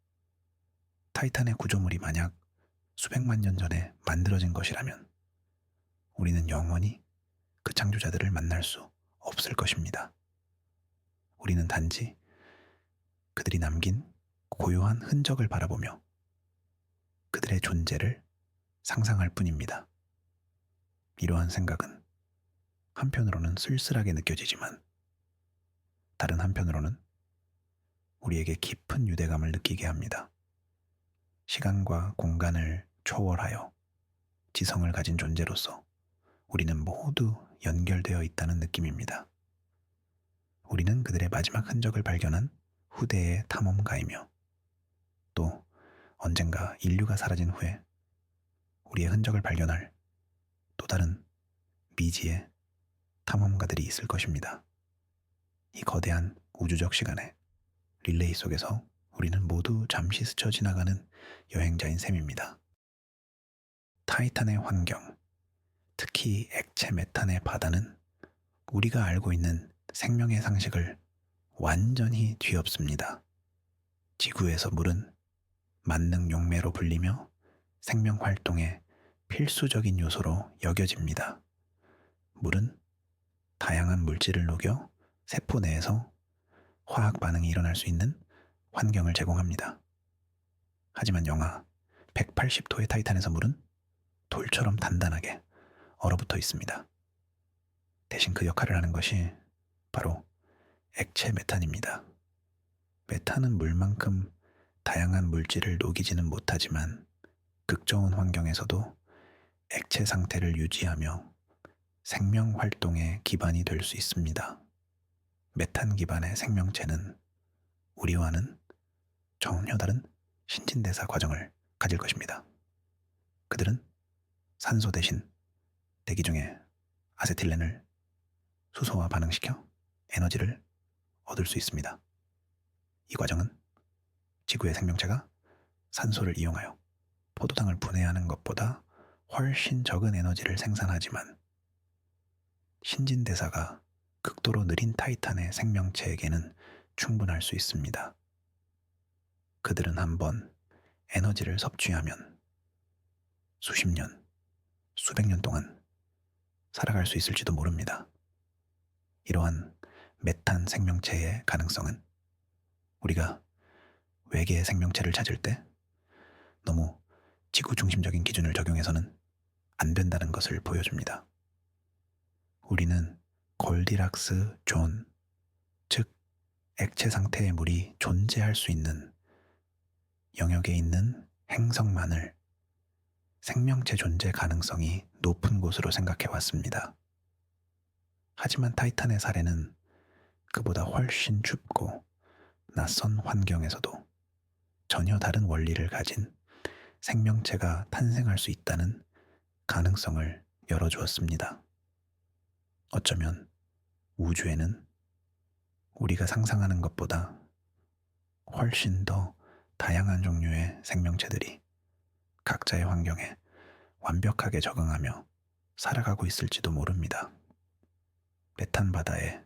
타이탄의 구조물이 만약 수백만 년 전에 만들어진 것이라면 우리는 영원히 그 창조자들을 만날 수 없을 것입니다. 우리는 단지 그들이 남긴 고요한 흔적을 바라보며 그들의 존재를 상상할 뿐입니다. 이러한 생각은 한편으로는 쓸쓸하게 느껴지지만 다른 한편으로는 우리에게 깊은 유대감을 느끼게 합니다. 시간과 공간을 초월하여 지성을 가진 존재로서 우리는 모두 연결되어 있다는 느낌입니다. 우리는 그들의 마지막 흔적을 발견한 후대의 탐험가이며 또 언젠가 인류가 사라진 후에 우리의 흔적을 발견할 또 다른 미지의 탐험가들이 있을 것입니다. 이 거대한 우주적 시간의 릴레이 속에서 우리는 모두 잠시 스쳐 지나가는 여행자인 셈입니다. 타이탄의 환경, 특히 액체 메탄의 바다는 우리가 알고 있는 생명의 상식을 완전히 뒤엎습니다. 지구에서 물은 만능 용매로 불리며 생명 활동의 필수적인 요소로 여겨집니다. 물은 다양한 물질을 녹여 세포 내에서 화학 반응이 일어날 수 있는 환경을 제공합니다. 하지만 영하 180도의 타이탄에서 물은 돌처럼 단단하게 얼어붙어 있습니다. 대신 그 역할을 하는 것이 바로 액체 메탄입니다. 메탄은 물만큼 다양한 물질을 녹이지는 못하지만 극저온 환경에서도 액체 상태를 유지하며 생명 활동의 기반이 될 수 있습니다. 메탄 기반의 생명체는 우리와는 전혀 다른 신진대사 과정을 가질 것입니다. 그들은 산소 대신 대기 중에 아세틸렌을 수소와 반응시켜 에너지를 얻을 수 있습니다. 이 과정은 지구의 생명체가 산소를 이용하여 포도당을 분해하는 것보다 훨씬 적은 에너지를 생산하지만 신진대사가 극도로 느린 타이탄의 생명체에게는 충분할 수 있습니다. 그들은 한번 에너지를 섭취하면 수십 년, 수백 년 동안 살아갈 수 있을지도 모릅니다. 이러한 메탄 생명체의 가능성은 우리가 외계의 생명체를 찾을 때 너무 지구 중심적인 기준을 적용해서는 안 된다는 것을 보여줍니다. 우리는 골디락스 존, 즉 액체 상태의 물이 존재할 수 있는 영역에 있는 행성만을 생명체 존재 가능성이 높은 곳으로 생각해 왔습니다. 하지만 타이탄의 사례는 그보다 훨씬 춥고 낯선 환경에서도 전혀 다른 원리를 가진 생명체가 탄생할 수 있다는 가능성을 열어주었습니다. 어쩌면 우주에는 우리가 상상하는 것보다 훨씬 더 다양한 종류의 생명체들이 각자의 환경에 완벽하게 적응하며 살아가고 있을지도 모릅니다. 메탄 바다의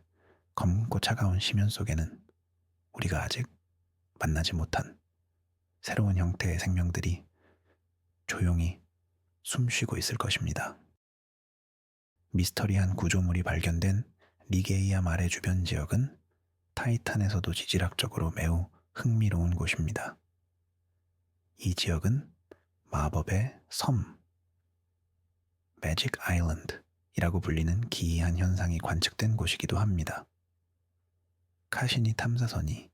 검고 차가운 심연 속에는 우리가 아직 만나지 못한 새로운 형태의 생명들이 조용히 숨쉬고 있을 것입니다. 미스터리한 구조물이 발견된 리게이아 말의 주변 지역은 타이탄에서도 지질학적으로 매우 흥미로운 곳입니다. 이 지역은 마법의 섬, 매직 아일랜드이라고 불리는 기이한 현상이 관측된 곳이기도 합니다. 카시니 탐사선이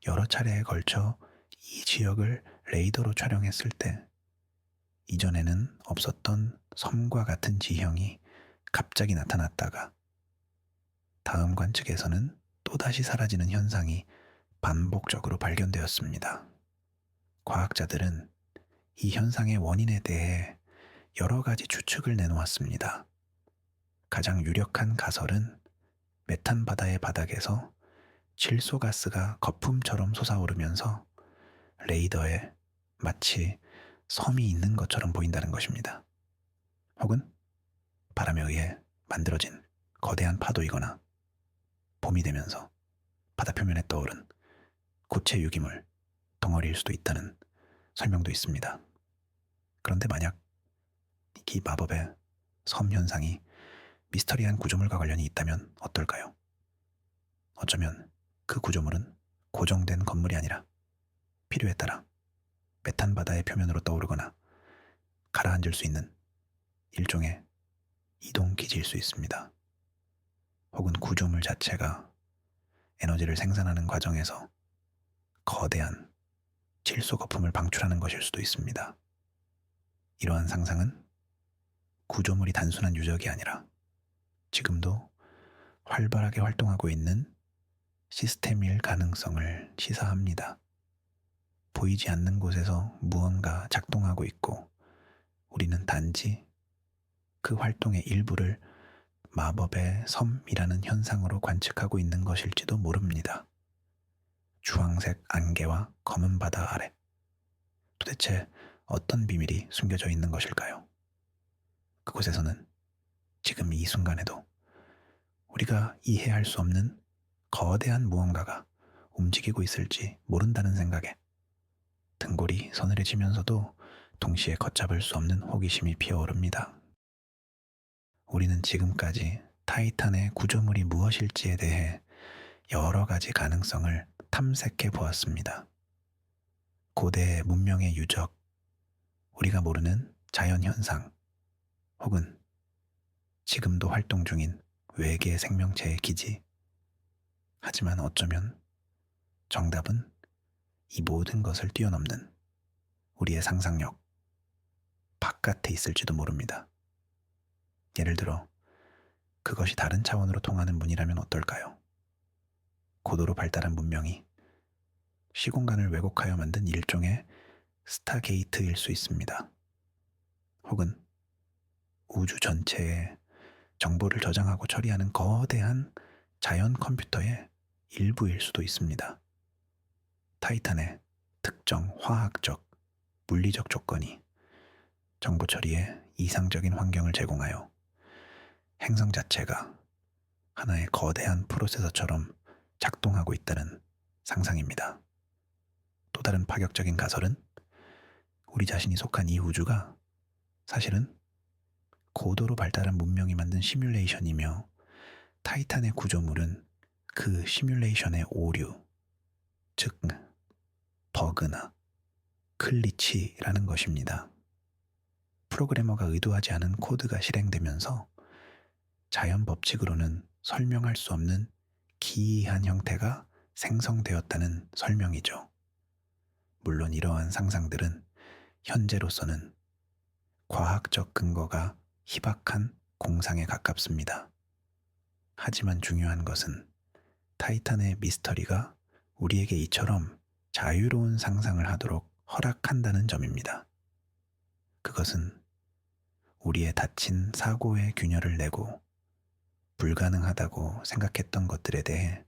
여러 차례에 걸쳐 이 지역을 레이더로 촬영했을 때 이전에는 없었던 섬과 같은 지형이 갑자기 나타났다가 다음 관측에서는 또다시 사라지는 현상이 반복적으로 발견되었습니다. 과학자들은 이 현상의 원인에 대해 여러 가지 추측을 내놓았습니다. 가장 유력한 가설은 메탄 바다의 바닥에서 질소가스가 거품처럼 솟아오르면서 레이더에 마치 섬이 있는 것처럼 보인다는 것입니다. 혹은 바람에 의해 만들어진 거대한 파도이거나 봄이 되면서 바다 표면에 떠오른 고체 유기물 덩어리일 수도 있다는 설명도 있습니다. 그런데 만약 이 마법의 섬 현상이 미스터리한 구조물과 관련이 있다면 어떨까요? 어쩌면 그 구조물은 고정된 건물이 아니라 필요에 따라 메탄 바다의 표면으로 떠오르거나 가라앉을 수 있는 일종의 이동 기지일 수 있습니다. 혹은 구조물 자체가 에너지를 생산하는 과정에서 거대한 질소 거품을 방출하는 것일 수도 있습니다. 이러한 상상은 구조물이 단순한 유적이 아니라 지금도 활발하게 활동하고 있는 시스템일 가능성을 시사합니다. 보이지 않는 곳에서 무언가 작동하고 있고 우리는 단지 그 활동의 일부를 마법의 섬이라는 현상으로 관측하고 있는 것일지도 모릅니다. 주황색 안개와 검은 바다 아래 도대체 어떤 비밀이 숨겨져 있는 것일까요? 그곳에서는 지금 이 순간에도 우리가 이해할 수 없는 거대한 무언가가 움직이고 있을지 모른다는 생각에 등골이 서늘해지면서도 동시에 걷잡을 수 없는 호기심이 피어오릅니다. 우리는 지금까지 타이탄의 구조물이 무엇일지에 대해 여러 가지 가능성을 탐색해 보았습니다. 고대 문명의 유적, 우리가 모르는 자연현상, 혹은 지금도 활동 중인 외계 생명체의 기지. 하지만 어쩌면 정답은 이 모든 것을 뛰어넘는 우리의 상상력 바깥에 있을지도 모릅니다. 예를 들어 그것이 다른 차원으로 통하는 문이라면 어떨까요? 고도로 발달한 문명이 시공간을 왜곡하여 만든 일종의 스타게이트일 수 있습니다. 혹은 우주 전체에 정보를 저장하고 처리하는 거대한 자연 컴퓨터의 일부일 수도 있습니다. 타이탄의 특정 화학적, 물리적 조건이 정보 처리에 이상적인 환경을 제공하여 행성 자체가 하나의 거대한 프로세서처럼 작동하고 있다는 상상입니다. 또 다른 파격적인 가설은 우리 자신이 속한 이 우주가 사실은 고도로 발달한 문명이 만든 시뮬레이션이며 타이탄의 구조물은 그 시뮬레이션의 오류, 즉 버그나 글리치라는 것입니다. 프로그래머가 의도하지 않은 코드가 실행되면서 자연 법칙으로는 설명할 수 없는 기이한 형태가 생성되었다는 설명이죠. 물론 이러한 상상들은 현재로서는 과학적 근거가 희박한 공상에 가깝습니다. 하지만 중요한 것은 타이탄의 미스터리가 우리에게 이처럼 자유로운 상상을 하도록 허락한다는 점입니다. 그것은 우리의 닫힌 사고의 균열을 내고 불가능하다고 생각했던 것들에 대해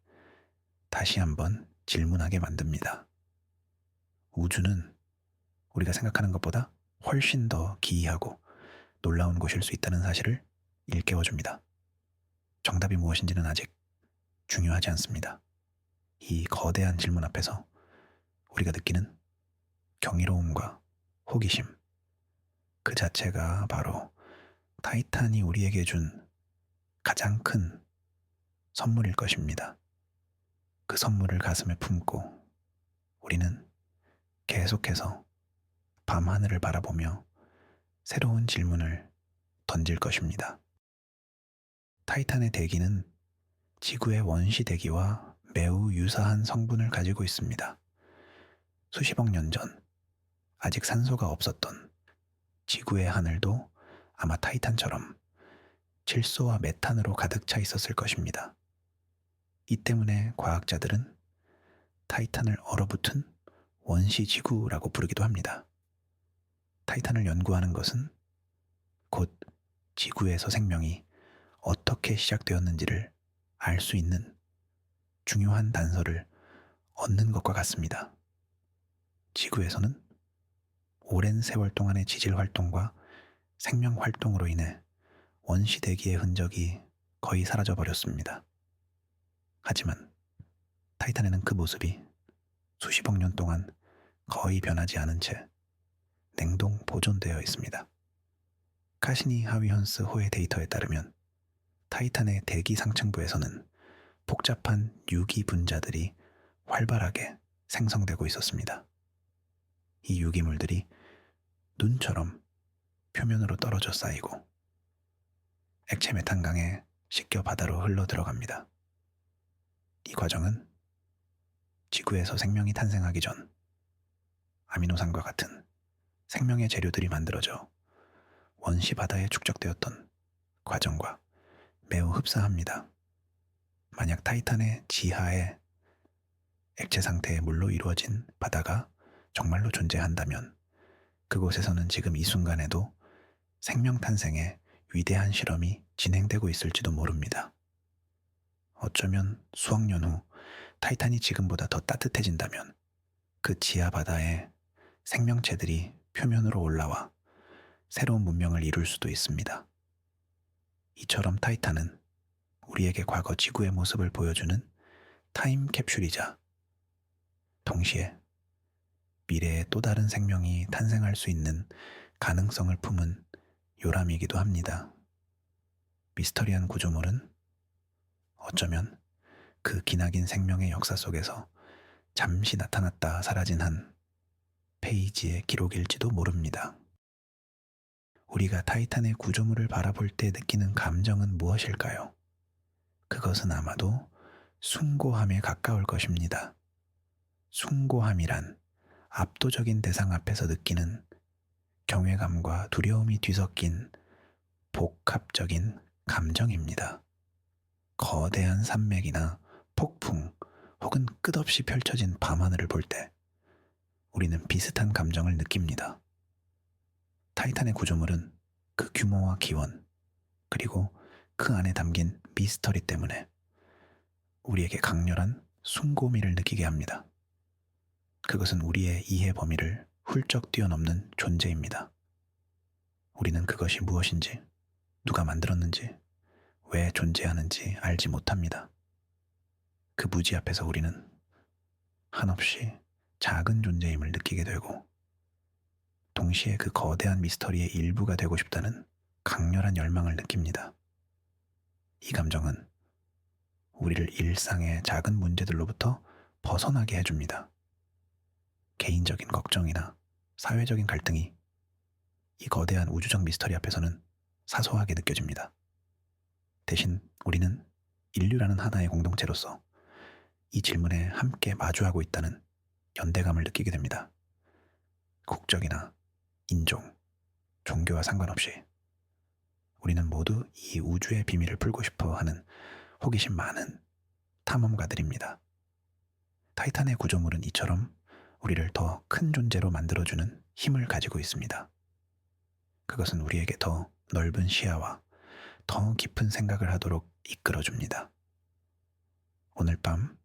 다시 한번 질문하게 만듭니다. 우주는 우리가 생각하는 것보다 훨씬 더 기이하고 놀라운 곳일 수 있다는 사실을 일깨워줍니다. 정답이 무엇인지는 아직 중요하지 않습니다. 이 거대한 질문 앞에서 우리가 느끼는 경이로움과 호기심, 그 자체가 바로 타이탄이 우리에게 준 가장 큰 선물일 것입니다. 그 선물을 가슴에 품고 우리는 계속해서 밤하늘을 바라보며 새로운 질문을 던질 것입니다. 타이탄의 대기는 지구의 원시 대기와 매우 유사한 성분을 가지고 있습니다. 수십억 년 전, 아직 산소가 없었던 지구의 하늘도 아마 타이탄처럼 질소와 메탄으로 가득 차 있었을 것입니다. 이 때문에 과학자들은 타이탄을 얼어붙은 원시 지구라고 부르기도 합니다. 타이탄을 연구하는 것은 곧 지구에서 생명이 어떻게 시작되었는지를 알 수 있는 중요한 단서를 얻는 것과 같습니다. 지구에서는 오랜 세월 동안의 지질 활동과 생명 활동으로 인해 원시 대기의 흔적이 거의 사라져 버렸습니다. 하지만 타이탄에는 그 모습이 수십억 년 동안 거의 변하지 않은 채 냉동 보존되어 있습니다. 카시니 하위헌스 호의 데이터에 따르면 타이탄의 대기 상층부에서는 복잡한 유기 분자들이 활발하게 생성되고 있었습니다. 이 유기물들이 눈처럼 표면으로 떨어져 쌓이고 액체 메탄강에 씻겨 바다로 흘러 들어갑니다. 이 과정은 지구에서 생명이 탄생하기 전 아미노산과 같은 생명의 재료들이 만들어져 원시 바다에 축적되었던 과정과 매우 흡사합니다. 만약 타이탄의 지하에 액체 상태의 물로 이루어진 바다가 정말로 존재한다면 그곳에서는 지금 이 순간에도 생명 탄생의 위대한 실험이 진행되고 있을지도 모릅니다. 어쩌면 수억 년 후 타이탄이 지금보다 더 따뜻해진다면 그 지하 바다에 생명체들이 표면으로 올라와 새로운 문명을 이룰 수도 있습니다. 이처럼 타이탄은 우리에게 과거 지구의 모습을 보여주는 타임캡슐이자 동시에 미래의 또 다른 생명이 탄생할 수 있는 가능성을 품은 요람이기도 합니다. 미스터리한 구조물은 어쩌면 그 기나긴 생명의 역사 속에서 잠시 나타났다 사라진 한 페이지의 기록일지도 모릅니다. 우리가 타이탄의 구조물을 바라볼 때 느끼는 감정은 무엇일까요? 그것은 아마도 숭고함에 가까울 것입니다. 숭고함이란 압도적인 대상 앞에서 느끼는 경외감과 두려움이 뒤섞인 복합적인 감정입니다. 거대한 산맥이나 폭풍 혹은 끝없이 펼쳐진 밤하늘을 볼 때 우리는 비슷한 감정을 느낍니다. 타이탄의 구조물은 그 규모와 기원, 그리고 그 안에 담긴 미스터리 때문에 우리에게 강렬한 숭고미를 느끼게 합니다. 그것은 우리의 이해 범위를 훌쩍 뛰어넘는 존재입니다. 우리는 그것이 무엇인지, 누가 만들었는지, 왜 존재하는지 알지 못합니다. 그 무지 앞에서 우리는 한없이 작은 존재임을 느끼게 되고 동시에 그 거대한 미스터리의 일부가 되고 싶다는 강렬한 열망을 느낍니다. 이 감정은 우리를 일상의 작은 문제들로부터 벗어나게 해줍니다. 개인적인 걱정이나 사회적인 갈등이 이 거대한 우주적 미스터리 앞에서는 사소하게 느껴집니다. 대신 우리는 인류라는 하나의 공동체로서 이 질문에 함께 마주하고 있다는 연대감을 느끼게 됩니다. 국적이나 인종, 종교와 상관없이 우리는 모두 이 우주의 비밀을 풀고 싶어 하는 호기심 많은 탐험가들입니다. 타이탄의 구조물은 이처럼 우리를 더 큰 존재로 만들어주는 힘을 가지고 있습니다. 그것은 우리에게 더 넓은 시야와 더 깊은 생각을 하도록 이끌어줍니다. 오늘 밤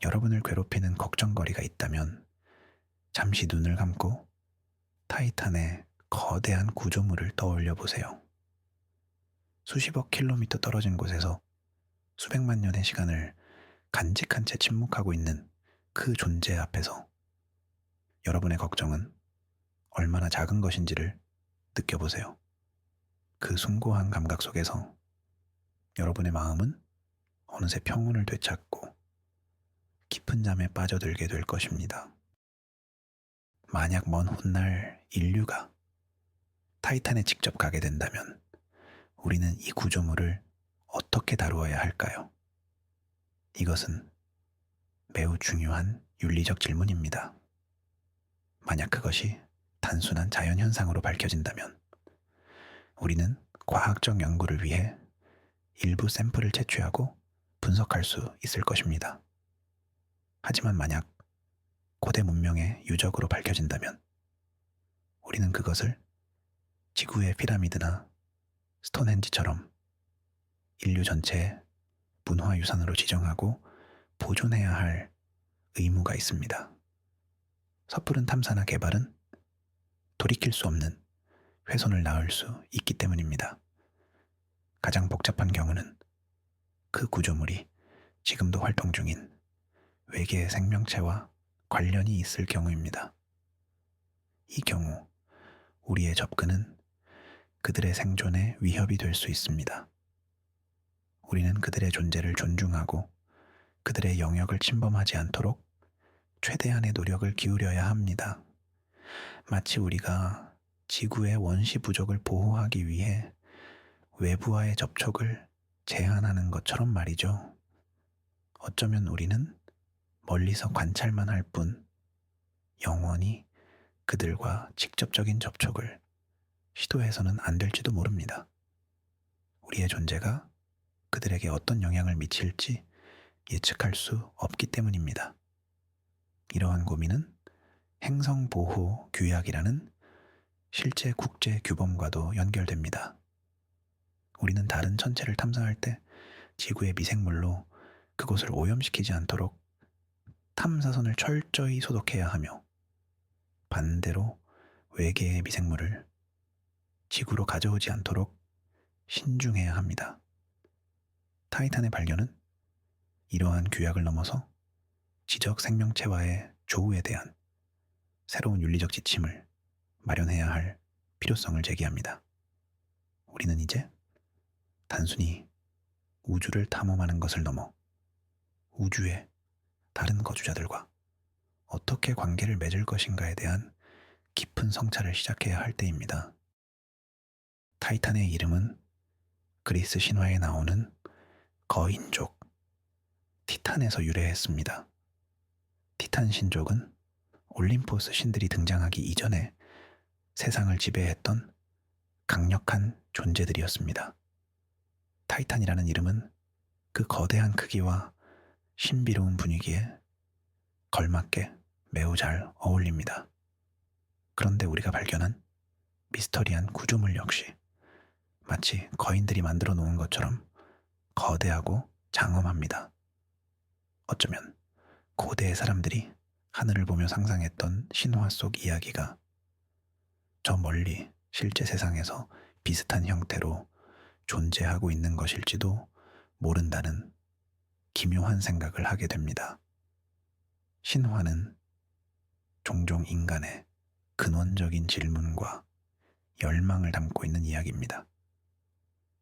여러분을 괴롭히는 걱정거리가 있다면 잠시 눈을 감고 타이탄의 거대한 구조물을 떠올려 보세요. 수십억 킬로미터 떨어진 곳에서 수백만 년의 시간을 간직한 채 침묵하고 있는 그 존재 앞에서 여러분의 걱정은 얼마나 작은 것인지를 느껴보세요. 그 숭고한 감각 속에서 여러분의 마음은 어느새 평온을 되찾고 깊은 잠에 빠져들게 될 것입니다. 만약 먼 훗날 인류가 타이탄에 직접 가게 된다면 우리는 이 구조물을 어떻게 다루어야 할까요? 이것은 매우 중요한 윤리적 질문입니다. 만약 그것이 단순한 자연현상으로 밝혀진다면 우리는 과학적 연구를 위해 일부 샘플을 채취하고 분석할 수 있을 것입니다. 하지만 만약 고대 문명의 유적으로 밝혀진다면 우리는 그것을 지구의 피라미드나 스톤헨지처럼 인류 전체의 문화유산으로 지정하고 보존해야 할 의무가 있습니다. 섣부른 탐사나 개발은 돌이킬 수 없는 훼손을 낳을 수 있기 때문입니다. 가장 복잡한 경우는 그 구조물이 지금도 활동 중인 외계의 생명체와 관련이 있을 경우입니다. 이 경우 우리의 접근은 그들의 생존에 위협이 될 수 있습니다. 우리는 그들의 존재를 존중하고 그들의 영역을 침범하지 않도록 최대한의 노력을 기울여야 합니다. 마치 우리가 지구의 원시 부족을 보호하기 위해 외부와의 접촉을 제한하는 것처럼 말이죠. 어쩌면 우리는 멀리서 관찰만 할 뿐 영원히 그들과 직접적인 접촉을 시도해서는 안 될지도 모릅니다. 우리의 존재가 그들에게 어떤 영향을 미칠지 예측할 수 없기 때문입니다. 이러한 고민은 행성보호규약이라는 실제 국제 규범과도 연결됩니다. 우리는 다른 천체를 탐사할 때 지구의 미생물로 그곳을 오염시키지 않도록 탐사선을 철저히 소독해야 하며 반대로 외계의 미생물을 지구로 가져오지 않도록 신중해야 합니다. 타이탄의 발견은 이러한 규약을 넘어서 지적 생명체와의 조우에 대한 새로운 윤리적 지침을 마련해야 할 필요성을 제기합니다. 우리는 이제 단순히 우주를 탐험하는 것을 넘어 우주의 다른 거주자들과 어떻게 관계를 맺을 것인가에 대한 깊은 성찰을 시작해야 할 때입니다. 타이탄의 이름은 그리스 신화에 나오는 거인족, 티탄에서 유래했습니다. 티탄 신족은 올림포스 신들이 등장하기 이전에 세상을 지배했던 강력한 존재들이었습니다. 타이탄이라는 이름은 그 거대한 크기와 신비로운 분위기에 걸맞게 매우 잘 어울립니다. 그런데 우리가 발견한 미스터리한 구조물 역시 마치 거인들이 만들어 놓은 것처럼 거대하고 장엄합니다. 어쩌면 고대의 사람들이 하늘을 보며 상상했던 신화 속 이야기가 저 멀리 실제 세상에서 비슷한 형태로 존재하고 있는 것일지도 모른다는 기묘한 생각을 하게 됩니다. 신화는 종종 인간의 근원적인 질문과 열망을 담고 있는 이야기입니다.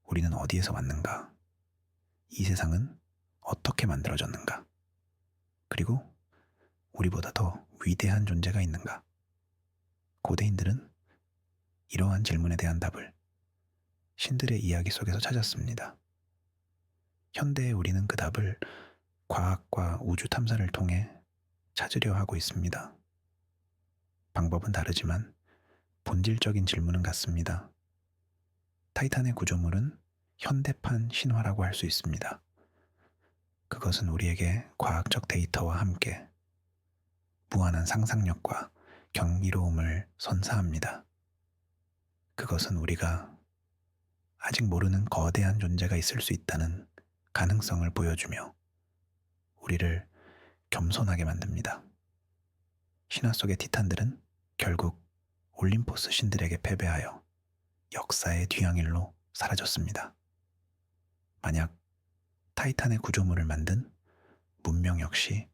우리는 어디에서 왔는가? 이 세상은 어떻게 만들어졌는가? 그리고 우리보다 더 위대한 존재가 있는가? 고대인들은 이러한 질문에 대한 답을 신들의 이야기 속에서 찾았습니다. 현대의 우리는 그 답을 과학과 우주 탐사를 통해 찾으려 하고 있습니다. 방법은 다르지만 본질적인 질문은 같습니다. 타이탄의 구조물은 현대판 신화라고 할 수 있습니다. 그것은 우리에게 과학적 데이터와 함께 무한한 상상력과 경이로움을 선사합니다. 그것은 우리가 아직 모르는 거대한 존재가 있을 수 있다는 가능성을 보여주며 우리를 겸손하게 만듭니다. 신화 속의 티탄들은 결국 올림포스 신들에게 패배하여 역사의 뒤향일로 사라졌습니다. 만약 타이탄의 구조물을 만든 문명 역시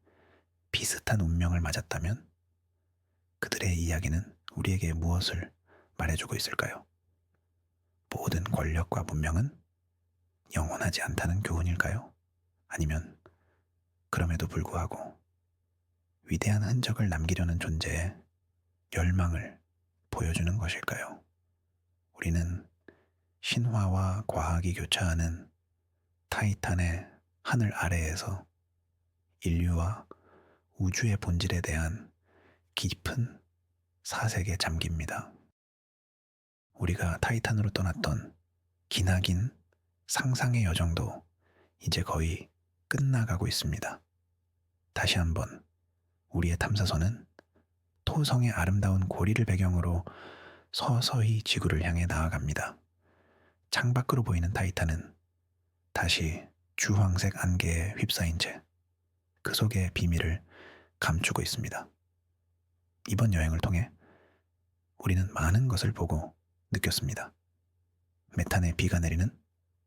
비슷한 운명을 맞았다면 그들의 이야기는 우리에게 무엇을 말해주고 있을까요? 모든 권력과 문명은 영원하지 않다는 교훈일까요? 아니면 그럼에도 불구하고 위대한 흔적을 남기려는 존재의 열망을 보여주는 것일까요? 우리는 신화와 과학이 교차하는 타이탄의 하늘 아래에서 인류와 우주의 본질에 대한 깊은 사색에 잠깁니다. 우리가 타이탄으로 떠났던 기나긴 상상의 여정도 이제 거의 끝나가고 있습니다. 다시 한번 우리의 탐사선은 토성의 아름다운 고리를 배경으로 서서히 지구를 향해 나아갑니다. 창밖으로 보이는 타이탄은 다시 주황색 안개에 휩싸인 채 그 속의 비밀을 감추고 있습니다. 이번 여행을 통해 우리는 많은 것을 보고 느꼈습니다. 메탄에 비가 내리는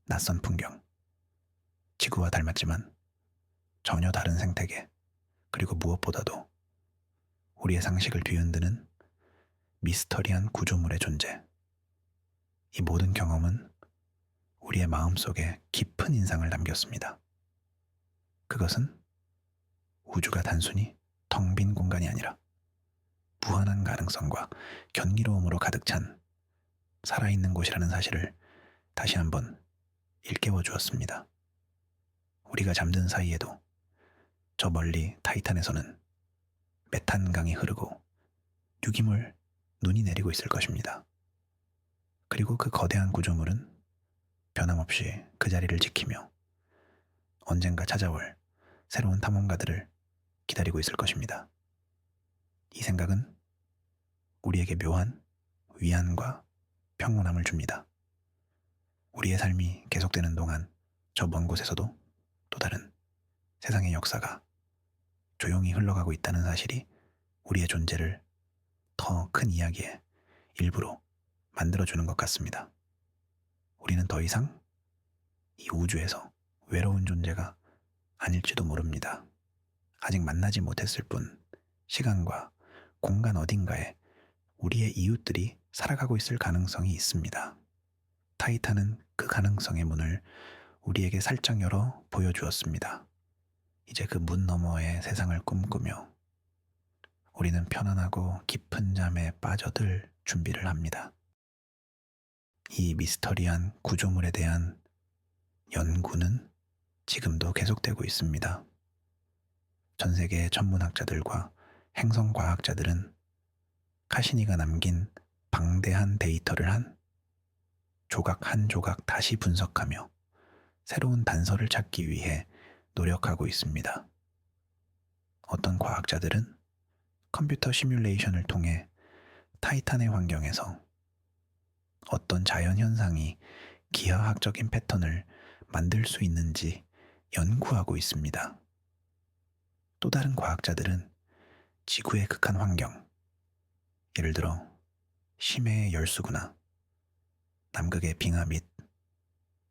낯선 풍경, 지구와 닮았지만 전혀 다른 생태계, 그리고 무엇보다도 우리의 상식을 뒤흔드는 미스터리한 구조물의 존재. 이 모든 경험은 우리의 마음속에 깊은 인상을 남겼습니다. 그것은 우주가 단순히 텅 빈 공간이 아니라 무한한 가능성과 경이로움으로 가득 찬 살아있는 곳이라는 사실을 다시 한번 일깨워 주었습니다. 우리가 잠든 사이에도 저 멀리 타이탄에서는 메탄강이 흐르고 유기물 눈이 내리고 있을 것입니다. 그리고 그 거대한 구조물은 변함없이 그 자리를 지키며 언젠가 찾아올 새로운 탐험가들을 기다리고 있을 것입니다. 이 생각은 우리에게 묘한 위안과 평온함을 줍니다. 우리의 삶이 계속되는 동안 저 먼 곳에서도 또 다른 세상의 역사가 조용히 흘러가고 있다는 사실이 우리의 존재를 더 큰 이야기의 일부로 만들어주는 것 같습니다. 우리는 더 이상 이 우주에서 외로운 존재가 아닐지도 모릅니다. 아직 만나지 못했을 뿐 시간과 공간 어딘가에 우리의 이웃들이 살아가고 있을 가능성이 있습니다. 타이탄은 그 가능성의 문을 우리에게 살짝 열어 보여주었습니다. 이제 그 문 너머의 세상을 꿈꾸며 우리는 편안하고 깊은 잠에 빠져들 준비를 합니다. 이 미스터리한 구조물에 대한 연구는 지금도 계속되고 있습니다. 전 세계의 천문학자들과 행성과학자들은 카시니가 남긴 방대한 데이터를 한 조각 다시 분석하며 새로운 단서를 찾기 위해 노력하고 있습니다. 어떤 과학자들은 컴퓨터 시뮬레이션을 통해 타이탄의 환경에서 어떤 자연현상이 기하학적인 패턴을 만들 수 있는지 연구하고 있습니다. 또 다른 과학자들은 지구의 극한 환경, 예를 들어 심해의 열수구나 남극의 빙하 및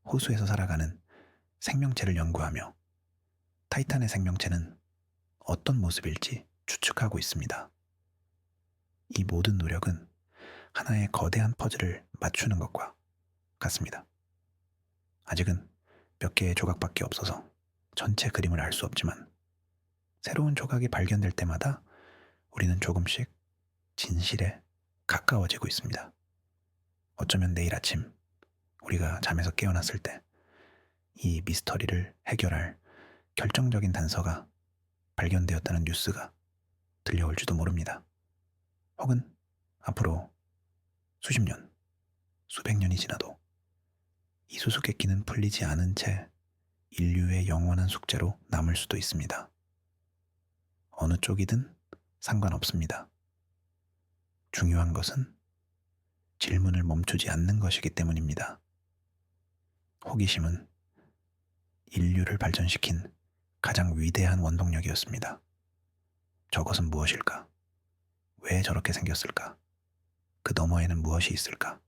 호수에서 살아가는 생명체를 연구하며 타이탄의 생명체는 어떤 모습일지 추측하고 있습니다. 이 모든 노력은 하나의 거대한 퍼즐을 맞추는 것과 같습니다. 아직은 몇 개의 조각밖에 없어서 전체 그림을 알 수 없지만 새로운 조각이 발견될 때마다 우리는 조금씩 진실에 가까워지고 있습니다. 어쩌면 내일 아침 우리가 잠에서 깨어났을 때 이 미스터리를 해결할 결정적인 단서가 발견되었다는 뉴스가 들려올지도 모릅니다. 혹은 앞으로 수십 년, 수백 년이 지나도 이 수수께끼는 풀리지 않은 채 인류의 영원한 숙제로 남을 수도 있습니다. 어느 쪽이든 상관없습니다. 중요한 것은 질문을 멈추지 않는 것이기 때문입니다. 호기심은 인류를 발전시킨 가장 위대한 원동력이었습니다. 저것은 무엇일까? 왜 저렇게 생겼을까? 그 너머에는 무엇이 있을까?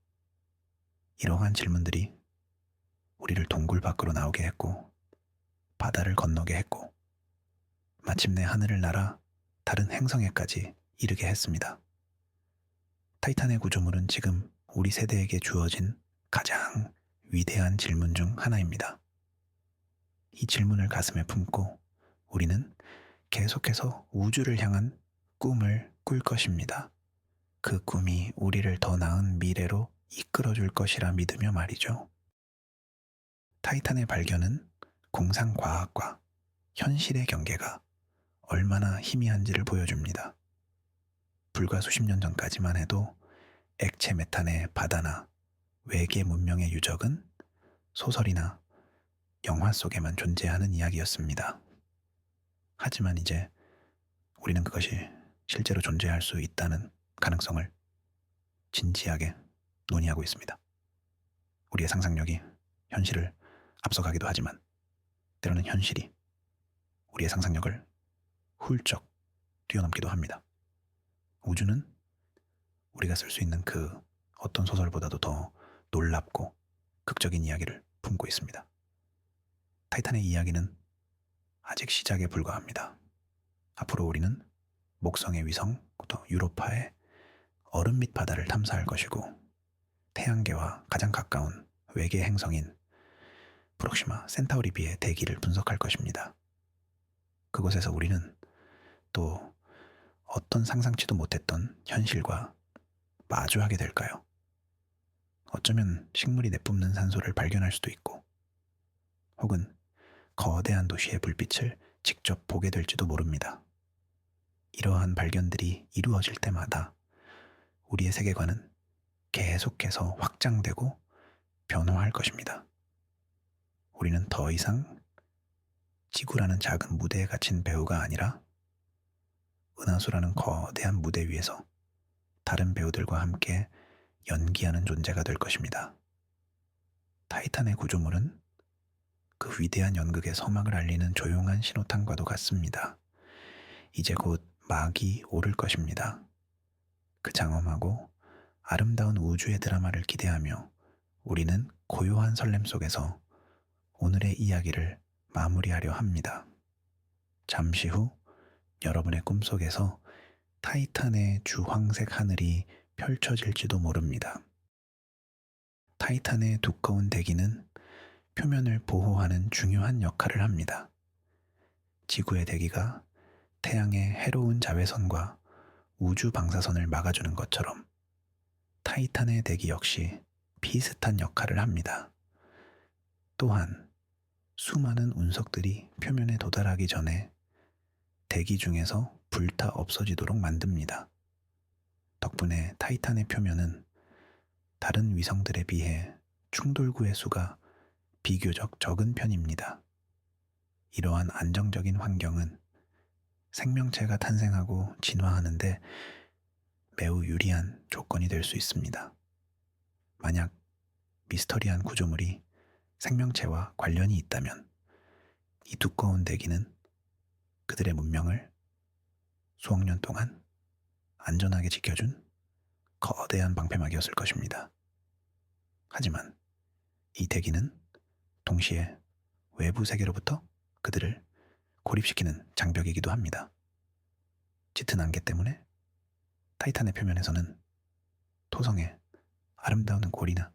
이러한 질문들이 우리를 동굴 밖으로 나오게 했고, 바다를 건너게 했고, 마침내 하늘을 날아 다른 행성에까지 이르게 했습니다. 타이탄의 구조물은 지금 우리 세대에게 주어진 가장 위대한 질문 중 하나입니다. 이 질문을 가슴에 품고 우리는 계속해서 우주를 향한 꿈을 꿀 것입니다. 그 꿈이 우리를 더 나은 미래로 이끌어줄 것이라 믿으며 말이죠. 타이탄의 발견은 불과 수십 년 전까지만 해도 액체 메탄의 바다나 외계 문명의 유적은 소설이나 영화 속에만 존재하는 이야기였습니다. 하지만 이제 우리는 그것이 실제로 존재할 수 있다는 가능성을 진지하게 논의하고 있습니다. 우리의 상상력이 현실을 앞서가기도 하지만 때로는 현실이 우리의 상상력을 훌쩍 뛰어넘기도 합니다. 우주는 우리가 쓸 수 있는 그 어떤 소설보다도 더 놀랍고 극적인 이야기를 품고 있습니다. 타이탄의 이야기는 아직 시작에 불과합니다. 앞으로 우리는 목성의 위성, 또 유로파의 얼음 밑 바다를 탐사할 것이고 태양계와 가장 가까운 외계 행성인 프록시마 센타우리 B의 대기를 분석할 것입니다. 그곳에서 우리는 또 어떤 상상치도 못했던 현실과 마주하게 될까요? 어쩌면 식물이 내뿜는 산소를 발견할 수도 있고 혹은 거대한 도시의 불빛을 직접 보게 될지도 모릅니다. 이러한 발견들이 이루어질 때마다 우리의 세계관은 계속해서 확장되고 변화할 것입니다. 우리는 더 이상 지구라는 작은 무대에 갇힌 배우가 아니라 은하수라는 거대한 무대 위에서 다른 배우들과 함께 연기하는 존재가 될 것입니다. 타이탄의 구조물은 그 위대한 연극의 서막을 알리는 조용한 신호탄과도 같습니다. 이제 곧 막이 오를 것입니다. 그 장엄하고 아름다운 우주의 드라마를 기대하며 우리는 고요한 설렘 속에서 오늘의 이야기를 마무리하려 합니다. 잠시 후 여러분의 꿈속에서 타이탄의 주황색 하늘이 펼쳐질지도 모릅니다. 타이탄의 두꺼운 대기는 표면을 보호하는 중요한 역할을 합니다. 지구의 대기가 태양의 해로운 자외선과 우주 방사선을 막아주는 것처럼 타이탄의 대기 역시 비슷한 역할을 합니다. 또한 수많은 운석들이 표면에 도달하기 전에 대기 중에서 불타 없어지도록 만듭니다. 덕분에 타이탄의 표면은 다른 위성들에 비해 충돌구의 수가 비교적 적은 편입니다. 이러한 안정적인 환경은 생명체가 탄생하고 진화하는데 매우 유리한 조건이 될 수 있습니다. 만약 미스터리한 구조물이 생명체와 관련이 있다면 이 두꺼운 대기는 그들의 문명을 수억 년 동안 안전하게 지켜준 거대한 방패막이었을 것입니다. 하지만 이 대기는 동시에 외부 세계로부터 그들을 고립시키는 장벽이기도 합니다. 짙은 안개 때문에 타이탄의 표면에서는 토성의 아름다운 골이나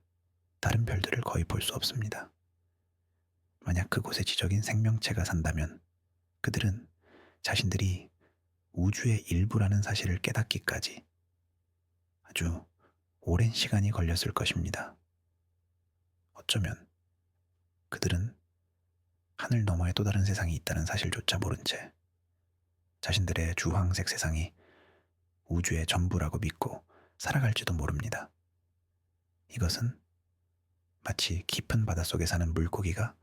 다른 별들을 거의 볼 수 없습니다. 만약 그곳에 지적인 생명체가 산다면 그들은 자신들이 우주의 일부라는 사실을 깨닫기까지 아주 오랜 시간이 걸렸을 것입니다. 어쩌면 그들은 하늘 너머에 또 다른 세상이 있다는 사실조차 모른 채 자신들의 주황색 세상이 우주의 전부라고 믿고 살아갈지도 모릅니다. 이것은 마치 깊은 바닷속에 사는 물고기가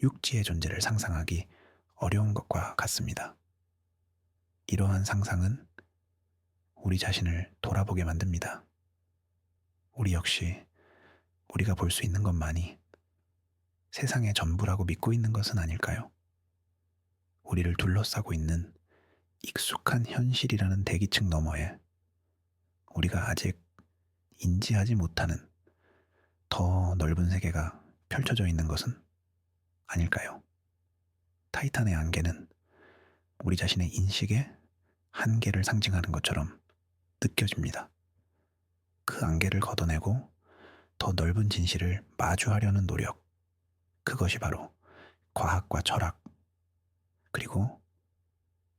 육지의 존재를 상상하기 어려운 것과 같습니다. 이러한 상상은 우리 자신을 돌아보게 만듭니다. 우리 역시 우리가 볼 수 있는 것만이 세상의 전부라고 믿고 있는 것은 아닐까요? 우리를 둘러싸고 있는 익숙한 현실이라는 대기층 너머에 우리가 아직 인지하지 못하는 더 넓은 세계가 펼쳐져 있는 것은 아닐까요? 타이탄의 안개는 우리 자신의 인식의 한계를 상징하는 것처럼 느껴집니다. 그 안개를 걷어내고 더 넓은 진실을 마주하려는 노력, 그것이 바로 과학과 철학, 그리고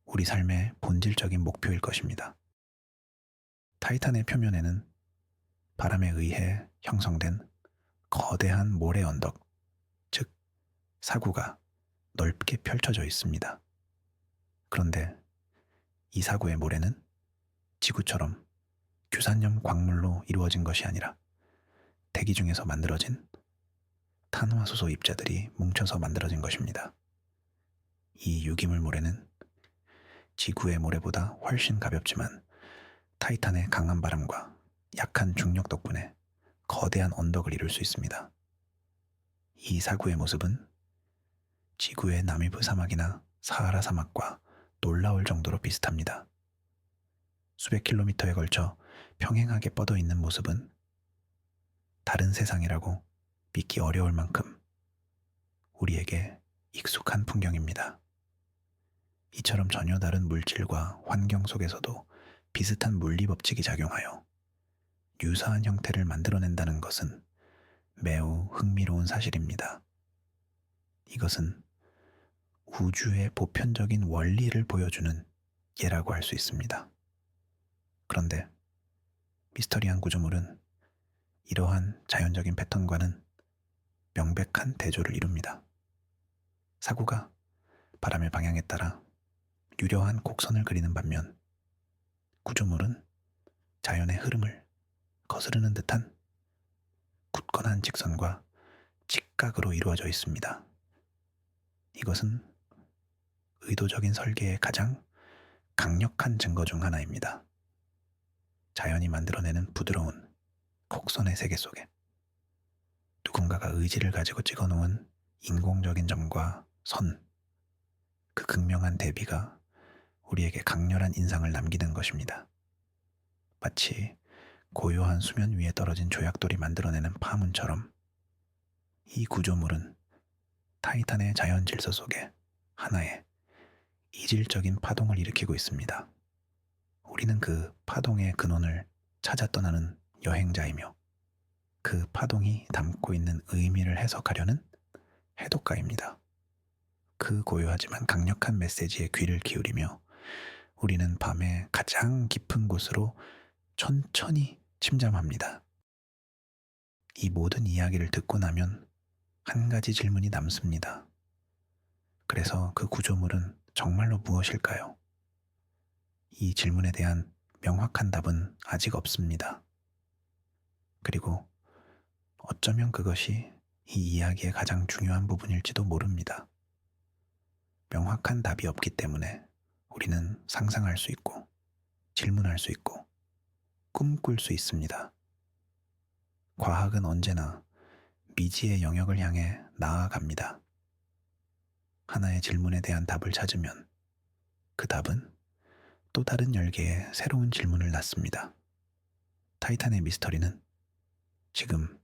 우리 삶의 본질적인 목표일 것입니다. 타이탄의 표면에는 바람에 의해 형성된 거대한 모래 언덕, 즉 사구가 넓게 펼쳐져 있습니다. 그런데 이 사구의 모래는 지구처럼 규산염 광물로 이루어진 것이 아니라 대기 중에서 만들어진 탄화수소 입자들이 뭉쳐서 만들어진 것입니다. 이 유기물 모래는 지구의 모래보다 훨씬 가볍지만 타이탄의 강한 바람과 약한 중력 덕분에 거대한 언덕을 이룰 수 있습니다. 이 사구의 모습은 지구의 나미브 사막이나 사하라 사막과 놀라울 정도로 비슷합니다. 수백 킬로미터에 걸쳐 평행하게 뻗어 있는 모습은 다른 세상이라고 믿기 어려울 만큼 우리에게 익숙한 풍경입니다. 이처럼 전혀 다른 물질과 환경 속에서도 비슷한 물리 법칙이 작용하여 유사한 형태를 만들어낸다는 것은 매우 흥미로운 사실입니다. 이것은 우주의 보편적인 원리를 보여주는 예라고 할 수 있습니다. 그런데 미스터리한 구조물은 이러한 자연적인 패턴과는 명백한 대조를 이룹니다. 사구가 바람의 방향에 따라 유려한 곡선을 그리는 반면 구조물은 자연의 흐름을 거스르는 듯한 굳건한 직선과 직각으로 이루어져 있습니다. 이것은 의도적인 설계의 가장 강력한 증거 중 하나입니다. 자연이 만들어내는 부드러운 곡선의 세계 속에 누군가가 의지를 가지고 찍어놓은 인공적인 점과 선, 그 극명한 대비가 우리에게 강렬한 인상을 남기는 것입니다. 마치 고요한 수면 위에 떨어진 조약돌이 만들어내는 파문처럼 이 구조물은 타이탄의 자연 질서 속에 하나의 이질적인 파동을 일으키고 있습니다. 우리는 그 파동의 근원을 찾아 떠나는 여행자이며 그 파동이 담고 있는 의미를 해석하려는 해독가입니다. 그 고요하지만 강력한 메시지에 귀를 기울이며 우리는 밤의 가장 깊은 곳으로 천천히 침잠합니다. 이 모든 이야기를 듣고 나면 한 가지 질문이 남습니다. 그래서 그 구조물은 정말로 무엇일까요? 이 질문에 대한 명확한 답은 아직 없습니다. 그리고 어쩌면 그것이 이 이야기의 가장 중요한 부분일지도 모릅니다. 명확한 답이 없기 때문에 우리는 상상할 수 있고 질문할 수 있고 꿈꿀 수 있습니다. 과학은 언제나 미지의 영역을 향해 나아갑니다. 하나의 질문에 대한 답을 찾으면 그 답은 또 다른 열개의 새로운 질문을 낳습니다. 타이탄의 미스터리는 지금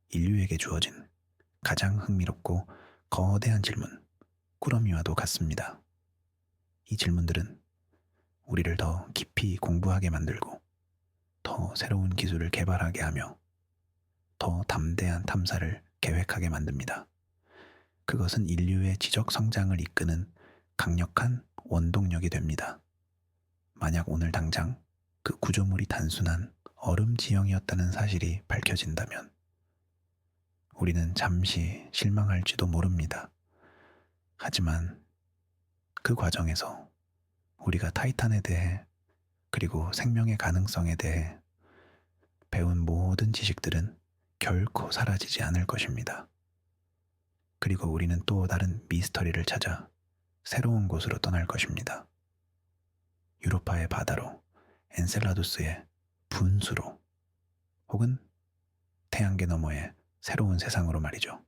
인류에게 주어진 가장 흥미롭고 거대한 질문, 꾸러미와도 같습니다. 이 질문들은 우리를 더 깊이 공부하게 만들고 더 새로운 기술을 개발하게 하며 더 담대한 탐사를 계획하게 만듭니다. 그것은 인류의 지적 성장을 이끄는 강력한 원동력이 됩니다. 만약 오늘 당장 그 구조물이 단순한 얼음 지형이었다는 사실이 밝혀진다면 우리는 잠시 실망할지도 모릅니다. 하지만 그 과정에서 우리가 타이탄에 대해 그리고 생명의 가능성에 대해 배운 모든 지식들은 결코 사라지지 않을 것입니다. 그리고 우리는 또 다른 미스터리를 찾아 새로운 곳으로 떠날 것입니다. 유로파의 바다로, 엔셀라두스의 분수로, 혹은 태양계 너머의 새로운 세상으로 말이죠.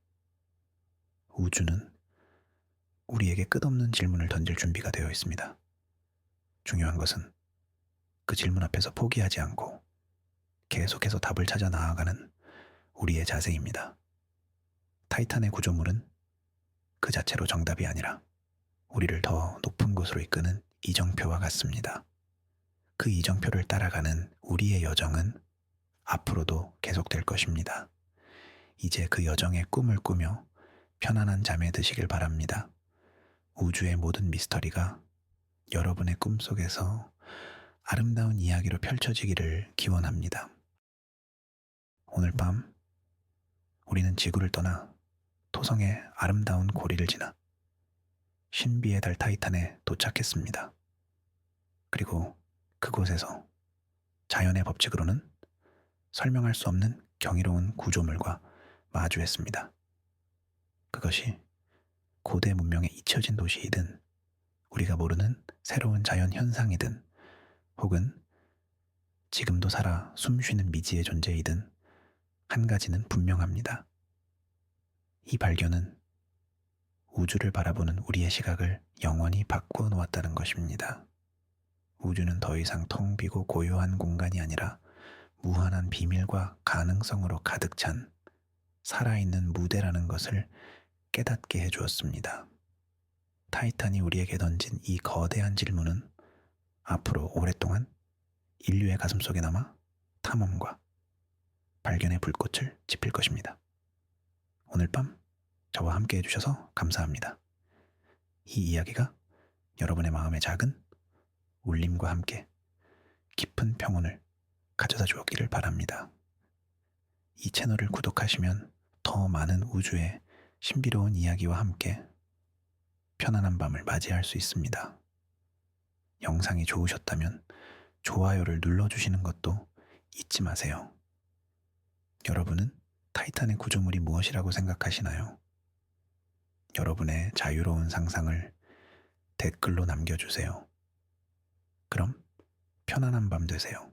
우주는 우리에게 끝없는 질문을 던질 준비가 되어 있습니다. 중요한 것은 그 질문 앞에서 포기하지 않고 계속해서 답을 찾아 나아가는 우리의 자세입니다. 타이탄의 구조물은 그 자체로 정답이 아니라 우리를 더 높은 곳으로 이끄는 이정표와 같습니다. 그 이정표를 따라가는 우리의 여정은 앞으로도 계속될 것입니다. 이제 그 여정의 꿈을 꾸며 편안한 잠에 드시길 바랍니다. 우주의 모든 미스터리가 여러분의 꿈속에서 아름다운 이야기로 펼쳐지기를 기원합니다. 오늘 밤 우리는 지구를 떠나 토성의 아름다운 고리를 지나 신비의 달 타이탄에 도착했습니다. 그리고 그곳에서 자연의 법칙으로는 설명할 수 없는 경이로운 구조물과 마주했습니다. 그것이 고대 문명의 잊혀진 도시이든 우리가 모르는 새로운 자연 현상이든 혹은 지금도 살아 숨쉬는 미지의 존재이든 한 가지는 분명합니다. 이 발견은 우주를 바라보는 우리의 시각을 영원히 바꾸어 놓았다는 것입니다. 우주는 더 이상 텅 비고 고요한 공간이 아니라 무한한 비밀과 가능성으로 가득 찬 살아있는 무대라는 것을 깨닫게 해주었습니다. 타이탄이 우리에게 던진 이 거대한 질문은 앞으로 오랫동안 인류의 가슴속에 남아 탐험과 발견의 불꽃을 지필 것입니다. 오늘 밤 저와 함께 해주셔서 감사합니다. 이 이야기가 여러분의 마음에 작은 울림과 함께 깊은 평온을 가져다 주었기를 바랍니다. 이 채널을 구독하시면 더 많은 우주의 신비로운 이야기와 함께 편안한 밤을 맞이할 수 있습니다. 영상이 좋으셨다면 좋아요를 눌러주시는 것도 잊지 마세요. 여러분은 타이탄의 구조물이 무엇이라고 생각하시나요? 여러분의 자유로운 상상을 댓글로 남겨주세요. 그럼 편안한 밤 되세요.